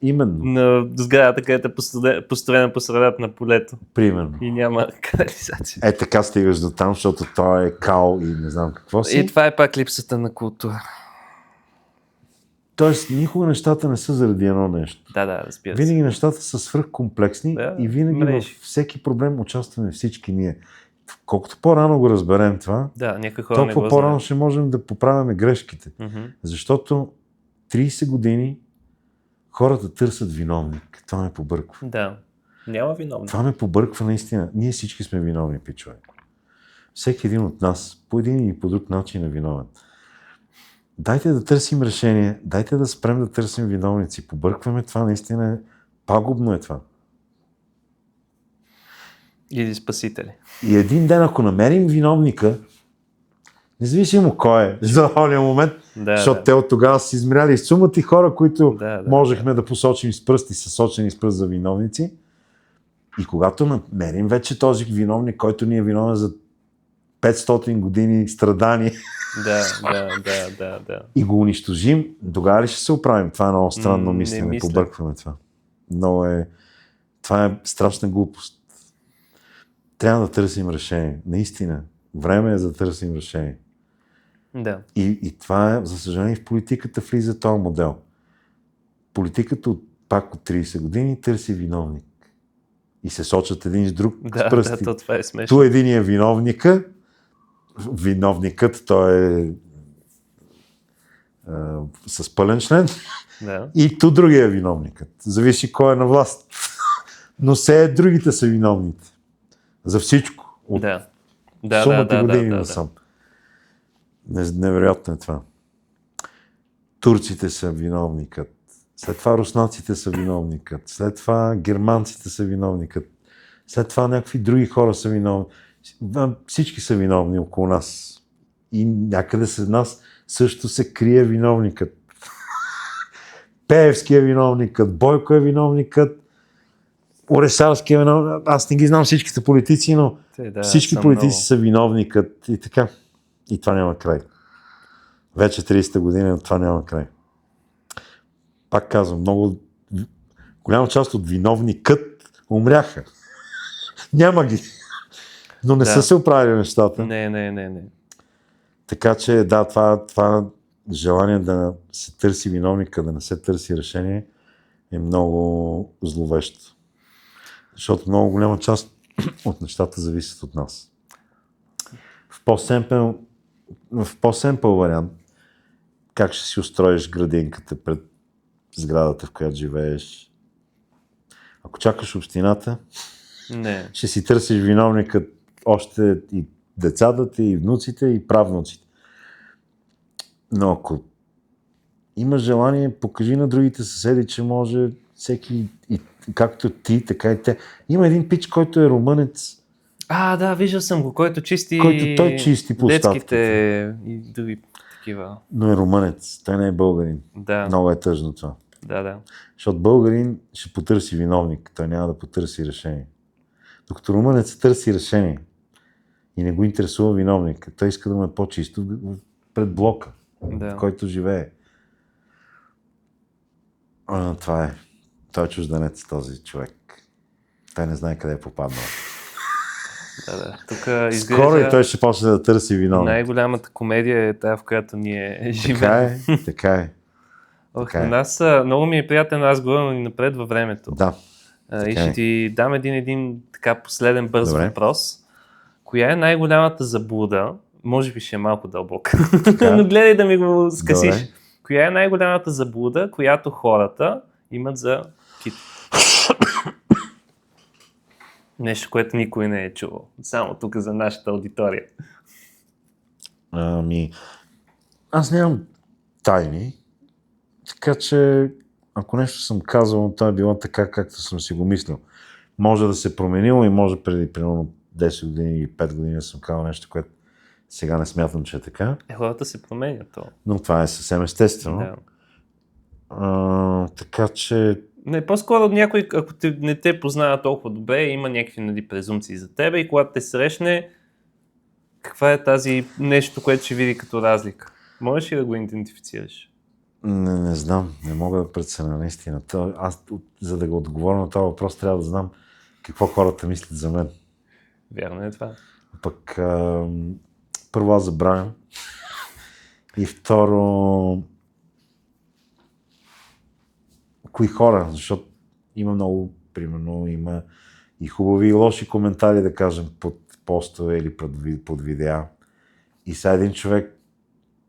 именно. на сградата, където е построена по средата на полето Примерно. и няма канализация. Е, така стигаш до там, защото той е кал и не знам какво си. И това е пак липсата на култура. Тоест, никога нещата не са заради едно нещо. Да, разбира се. Винаги нещата са свръхкомплексни и винаги мрежи. във всеки проблем участваме всички ние. Колкото по-рано го разберем това, Да, някои хора не го толкова по-рано знаят. ще можем да поправяме грешките. Мгм. Защото 30 години хората търсят виновник. Това ме побърква. Да, няма виновни. Това ме побърква наистина. Ние всички сме виновни, пичове. Всеки един от нас по един или по друг начин е виновен. Дайте да търсим решение, дайте да спрем да търсим виновници. Побъркваме това, наистина е пагубно е това. Или спасители. И един ден, ако намерим виновника, независимо кой е, за ония момент, Да, защото те от тогава са измеряли сумата и хора, които Да, можехме да посочим с пръст и са сочени с пръст за виновници. И когато намерим вече този виновник, който ни е виновен за 500 години страдания Да. и го унищожим, тогава ли ще се оправим? Това е много странно Не мислене, мисля. побъркваме това. Това е страшна глупост. Трябва да търсим решение. Наистина. Време е за да търсим решение. Да. И това е, за съжаление, в политиката влиза този модел. Политиката пак от 30 години търси виновник. И се сочат един с друг с пръсти. Да, това е смешно. Ту един е виновникът, той е с пълен член, Да. и ту другия е виновникът. Зависи кой е на власт. Но все другите са виновните. За всичко. От сумата години насам. Невероятно е това. Турците са виновникът. След това руснаците са виновникът. След това германците са виновникът. След това някакви други хора са виновни. Всички са виновни около нас. И някъде след нас също се крие виновникът. Пеевски е виновникът, Бойко е виновникът, Орешарски е виновникът. Аз не ги знам всичките политици, но всички политици са виновникът и така. И това няма край. Вече 30-та година това няма край. Пак казвам, голяма част от виновникът умряха. Няма ги. Но не са се оправили нещата. Не. Така че да, това желание да се търси виновника, да не се търси решение е много зловещо. Защото много голяма част от нещата зависят от нас. В по-семпъл вариант, как ще си устроиш градинката пред сградата, в която живееш. Ако чакаш общината, ще си търсиш виновникът още и децата ти, и внуците, и правнуците. Но ако имаш желание, покажи на другите съседи, че може всеки, и както ти, така и те. Има един пич, който е румънец. Да, виждал съм го, който чисти той чисти по детските и други такива. Но е румънец, той не е българин. Да. Много е тъжно това. Да. Защото българин ще потърси виновник, той няма да потърси решение. Докато румънец търси решение и не го интересува виновник, той иска да му е по-чисто пред блока, в който живее. Това е. Той е чужденец, този човек. Той не знае къде е попаднал. Да. Тук изглежда... Скоро и той ще почне да търси виновник. Най-голямата комедия е тая, в която ние живеем. Така е. На нас много ми е приятен разговор, но ни напред във времето. Да. И ще ти дам един така последен бърз въпрос. Коя е най-голямата заблуда? Може би ще е малко дълбок. Но гледай да ми го скъсиш. Коя е най-голямата заблуда, която хората имат за кит? Нещо, което никой не е чувал. Само тук за нашата аудитория. Аз нямам тайни, така че ако нещо съм казал, то е било така, както съм си го мислил. Може да се променило и може преди примерно 10 години или 5 години да съм казал нещо, което сега не смятам, че е така. Хората се променят то. Но това е съвсем естествено. Да. Така че... Не, по-скоро някой, ако не те познава толкова добре, има някакви презумпции за тебе и когато те срещне, каква е тази нещо, което ще види като разлика? Можеш ли да го идентифицираш? Не знам, не мога да преценя наистина. Аз, за да го отговоря на този въпрос, трябва да знам какво хората мислят за мен. Вярно е това. Пък първо аз забравям и второ кои хора, защото има много, примерно, има и хубави и лоши коментари, да кажем, под постове или под видеа. И сега един човек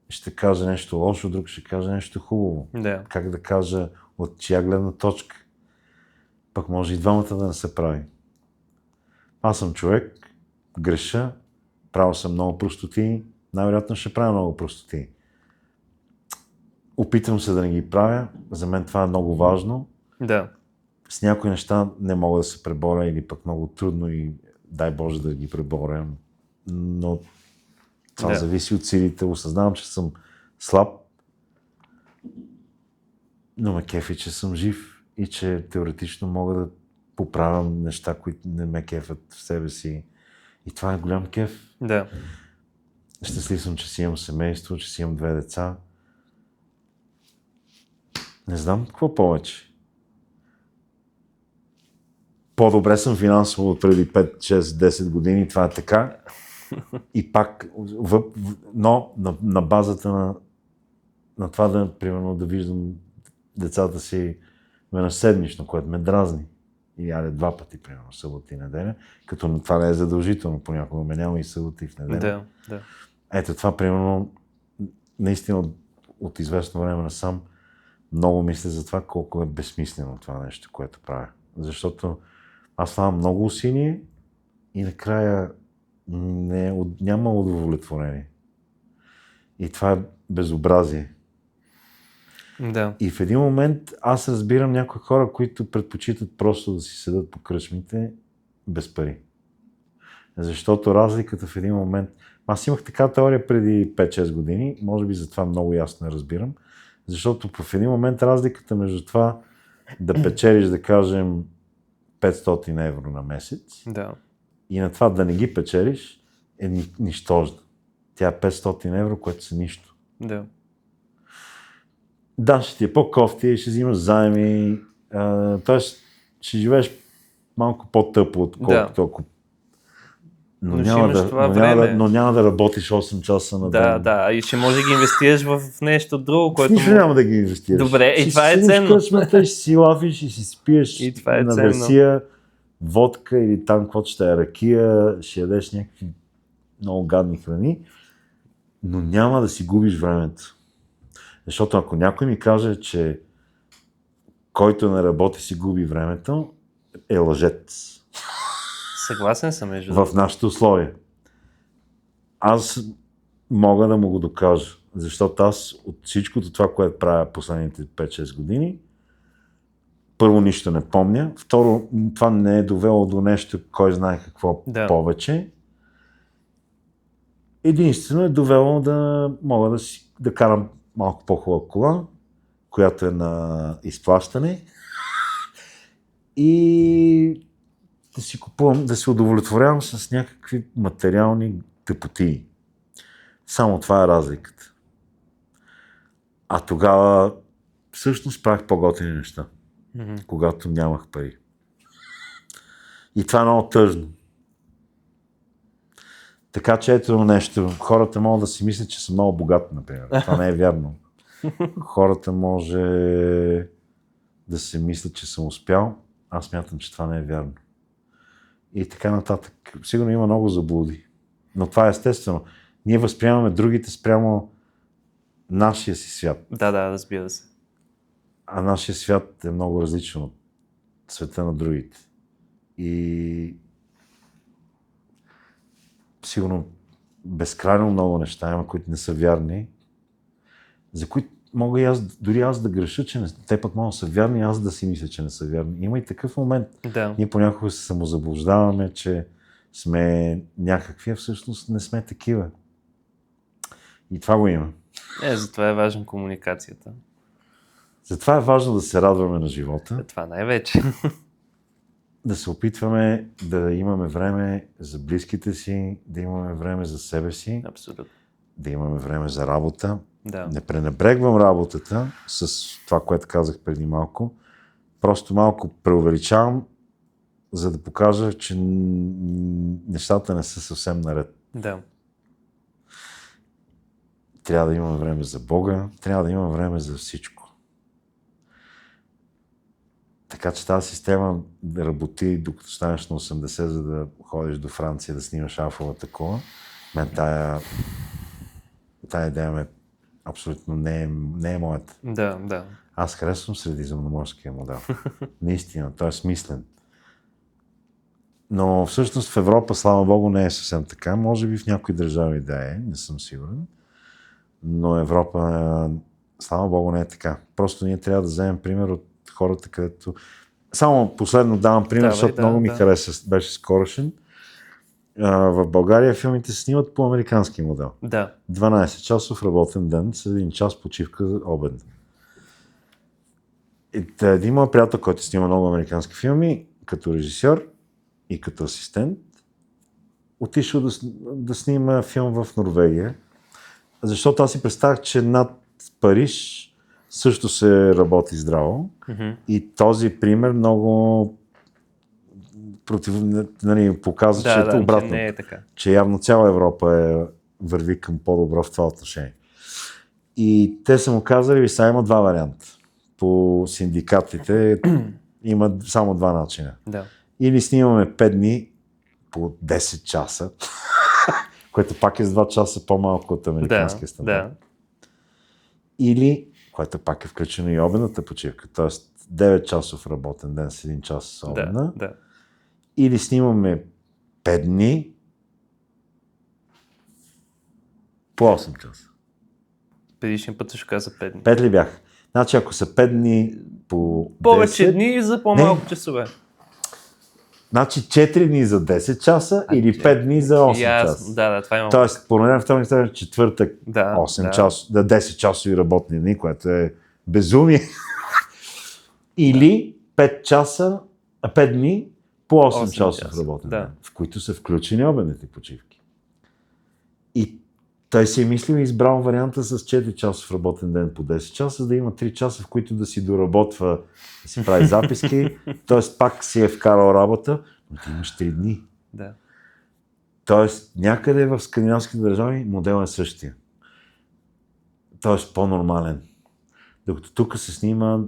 ще каже нещо лошо, друг ще каже нещо хубаво. Да. Как да кажа, от чия гледна точка. Пък може и двамата да не се прави. Аз съм човек, греша, правил съм много простоти, най-вероятно ще правя много простоти. Опитвам се да не ги правя, за мен това е много важно. Да. С някои неща не мога да се преборя или пък много трудно и дай Боже да ги преборя. Но това зависи от силите. Осъзнавам, че съм слаб, но ме кефи, че съм жив и че теоретично мога да поправям неща, които не ме кефят в себе си. И това е голям кеф. Да. Щастлив съм, че си имам семейство, че си имам 2 деца. Не знам какво повече. По-добре съм финансово от преди 5, 6, 10 години, това е така. И пак, но на базата на това да, примерно, да виждам децата си веднъж седмично, което ме дразни. Или 2 пъти, примерно, събота и неделя, като това не е задължително, понякога ме няма и събота и в неделя. Да. Ето това, примерно, наистина от известно време насам много мисля за това колко е безсмислено това нещо, което правя. Защото аз слагам много усилие и накрая няма удовлетворение. И това е безобразие. Да. И в един момент аз разбирам някои хора, които предпочитат просто да си седат по кръчмите без пари. Защото разликата в един момент... Аз имах така теория преди 5-6 години, може би затова много ясно я разбирам, защото в един момент разликата между това да печелиш, да кажем, 500 евро на месец и на това да не ги печелиш е нищожна. Тя е 500 евро, което са нищо. Да, ще ти е по-кофти, ще взимаш заеми, т.е. ще живееш малко по-тъпо, отколкото ако... Но няма да работиш 8 часа на ден. Да, и ще може да ги инвестираш в нещо друго, което... Нищо няма да ги инвестираш. Добре, и това е ценно. Ще си лафиш и си спиеш на версия водка или там каквото ще е ракия, ще ядеш някакви много гадни храни, но няма да си губиш времето. Защото ако някой ми каже, че който не работи си губи времето, е лъжец. Съгласен съм между в нашите условия. Аз мога да му го докажа, защото аз от всичкото това, което правя последните 5-6 години, първо нищо не помня, второ това не е довело до нещо, кой знае какво повече. Единствено е довело да мога да карам малко по-хубава кола, която е на изплащане и да си купувам, да се удовлетворявам с някакви материални тъпотии. Само това е разликата. А тогава всъщност правих по-готини неща, когато нямах пари. И това е много тъжно. Така че ето нещо. Хората могат да си мислят, че са много богати, например. Това не е вярно. Хората може да се мислят, че съм успял. Аз смятам, че това не е вярно. И така нататък. Сигурно има много заблуди. Но това е естествено. Ние възприемаме другите спрямо нашия си свят. Да, разбира се. А нашия свят е много различен от света на другите. И сигурно безкрайно много неща има, които не са вярни, за които мога и аз, дори аз да греша, че те пък могат да са вярни, аз да си мисля, че не са вярни. Има и такъв момент. Да. Ние понякога се самозаблуждаваме, че сме някакви, а всъщност не сме такива. И това го има. Затова е важна комуникацията. Затова е важно да се радваме на живота. Това най-вече. Да се опитваме да имаме време за близките си, да имаме време за себе си, Абсолютно. да имаме време за работа. Да. Не пренебрегвам работата с това, което казах преди малко. Просто малко преувеличавам, за да покажа, че нещата не са съвсем наред. Да. Трябва да имаме време за Бога, трябва да имаме време за всичко. Така че тази система да работи докато станеш на 80, за да ходиш до Франция да снимаш Алфовата кола, мен тая идея абсолютно не е моята. Да. Аз харесвам средиземноморския модел. Наистина, той е смислен. Но всъщност в Европа, слава Богу, не е съвсем така. Може би в някои държави да е, не съм сигурен. Но Европа, слава Богу, не е така. Просто ние трябва да вземем пример от хората, където... Само последно давам пример, защото много ми хареса, беше скорошен. В България филмите се снимат по американски модел. Да. 12 часов работен ден с 1 час почивка за обед. Един мой приятел, който снима много американски филми, като режисьор и като асистент, отишъл да снима филм в Норвегия, защото аз си представях, че над Париж също се работи здраво. Mm-hmm. И този пример много показва, че обратно. Не е така. Че явно цяла Европа върви към по-добро в това отношение. И те са му казали, сега има два варианта. По синдикатите има само два начина. Да. Или снимаме 5 дни по 10 часа, което пак е с 2 часа по-малко от американския стандарт. Да. Или, което пак е включено и обедната почивка, т.е. 9 часов работен ден с 1 час обедна. Да. Или снимаме 5 дни по 8 часа. Предишния път ще каза 5 дни. 5 ли бях? Значи ако са 5 дни по 10... Повече дни за по-малко часове. Значи 4 дни за 10 часа или 5 дни за 8 часа. Да, това имам. Тоест, понеделник, вторник, четвъртък, 8 часа, 10 часови работни дни, което е безумие. Или 5 дни по 8 часов работен ден, в които са включени обедните почивки. И той си е мислил и избрал варианта с 4 часов работен ден по 10 часа, за да има 3 часа, в които да си доработва, да си прави записки, т.е. пак си е вкарал работа, но ти имаш 3 дни. Да. Тоест някъде в скандинавските държави моделът е същия. Тоест по-нормален. Докато тук се снима,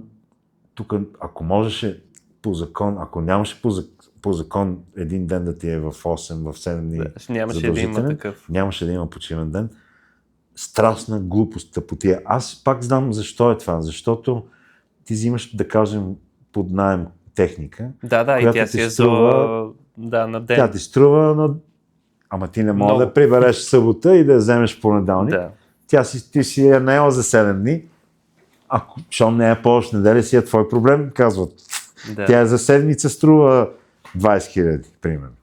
тук ако можеше по закон, ако нямаше по закон един ден да ти е в 8, в 7 дни нямаше да има такъв. Нямаше да има почивен ден. Страстна глупост, тъпотия. Аз пак знам защо е това. Защото ти взимаш, да кажем, под наем техника. Да, и тя си е струва на ден. Тя ти струва, ама ти не можеш да прибереш събота и да я вземеш в понеделник. Да. Ти си я наела за 7 дни. Ако щом не е повече неделя, си е твой проблем, казват. Да. Тя за седмица струва 20 000, примерно.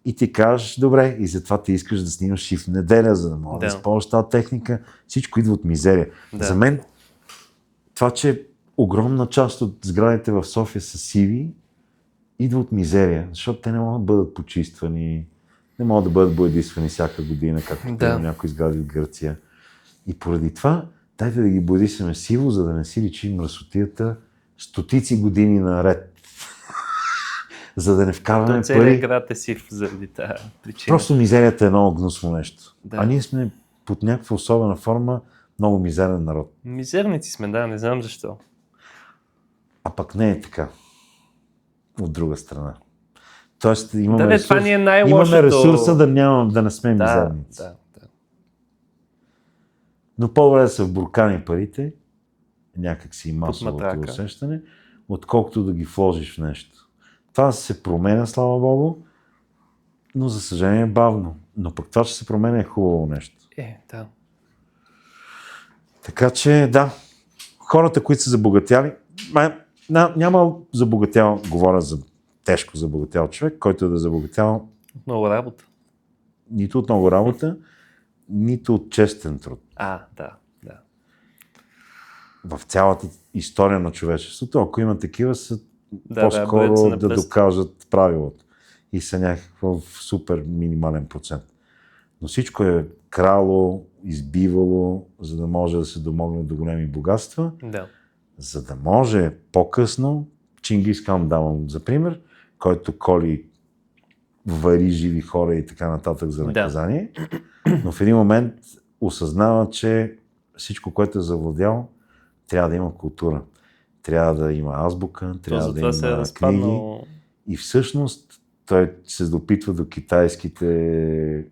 И ти кажеш, добре, и затова ти искаш да снимаш и в неделя, за да можеш да използваш тази техника. Всичко идва от мизерия. Да. За мен, това, че огромна част от сградите в София са сиви, идва от мизерия, защото те не могат да бъдат почиствани, не могат да бъдат боядисвани всяка година, както някои сгради в Гърция. И поради това, дайте да ги боядисваме сиво, за да не си личи мръсотията стотици години наред. За да не вкарваме пари. Целият град е сив заради тази причина. Просто мизерията е много гнусно нещо. Да. А ние сме под някаква особена форма много мизерен народ. Мизерници сме, не знам защо. А пък не е така. От друга страна. Тоест имаме ресурса да не сме мизерници. Да. Но по-добре да са в буркани парите, някак си масовото усещане, отколкото да ги вложиш в нещо. Това се променя, слава Богу, но за съжаление е бавно. Но пък това, че се променя, е хубаво нещо. Да. Така че, да, хората, които са забогатяли, няма забогатял, говоря за тежко забогатял човек, който да забогатял Много работа. нито от много работа, нито от честен труд. Да. В цялата история на човечеството, ако има такива, са броят по-скоро се на да пръст. докажат правилото и са някакъв супер минимален процент. Но всичко е крало, избивало, за да може да се домогне до големи богатства, Да. за да може по-късно, Чингис Хан давам за пример, който коли, вари живи хора и така нататък за наказание, но в един момент осъзнава, че всичко, което е завладял, трябва да има култура, трябва да има азбука, трябва да има книги. И всъщност той се допитва до китайските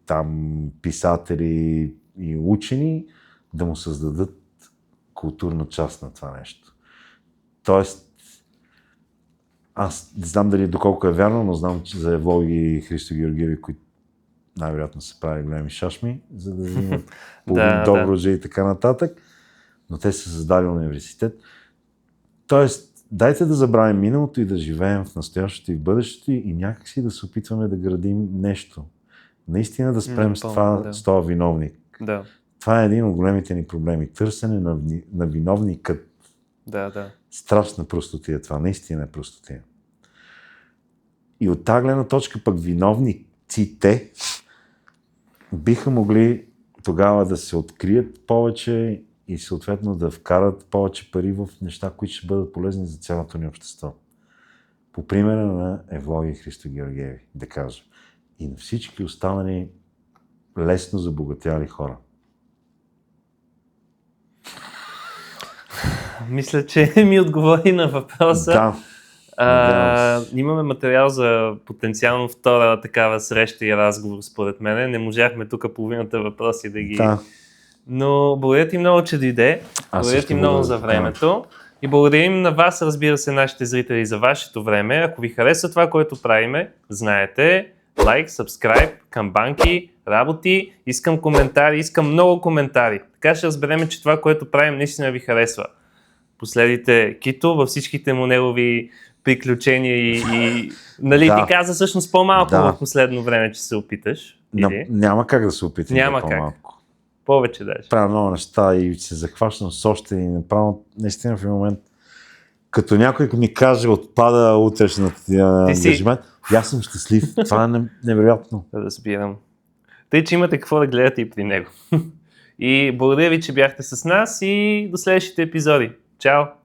там писатели и учени да му създадат културна част на това нещо. Тоест, аз не знам дали доколко е вярно, но знам, че за Евлоги и Христо Георгиеви, които най-вероятно са прави големи шашми, за да взимат половин доброжи и така нататък, но те са създали университет. Тоест, дайте да забравим миналото и да живеем в настоящето и в бъдещето и някакси да се опитваме да градим нещо. Наистина да спрем с това виновник. Да. Това е един от големите ни проблеми. Търсене на виновникът. Да. Страшна простотия това. Наистина е простотия. И от тази гледна точка пък виновниците биха могли тогава да се открият повече и съответно да вкарат повече пари в неща, които ще бъдат полезни за цялото ни общество. По примера на Евлоги и Христо Георгиеви, да кажа. И на всички останали лесно забогатяли хора. Мисля, че ми отговори на въпроса. Да. Имаме материал за потенциално втора такава среща и разговор, според мен. Не можахме тук половината въпроси да ги... Да. Но благодаря ти много, че дойде. Благодаря ти много за времето. И благодарим на вас, разбира се, нашите зрители, за вашето време. Ако ви харесва това, което правиме, знаете, лайк, сабскрайб, камбанки, работи, искам коментари, искам много коментари. Така ще разберем, че това, което правим, наистина ви харесва. Последите Кито във всичките му негови приключения и нали, ти каза всъщност по-малко в последно време, че се опиташ. Няма как да се опитам. Няма как. Повече даже. Правя много неща и се захващам с още и направо наистина в един момент, като някой ми каже отпада утрешната ангажимент, аз съм щастлив. Това е невероятно. Разбирам. Тъй, че имате какво да гледате и при него. И благодаря ви, че бяхте с нас и до следващите епизоди. Чао!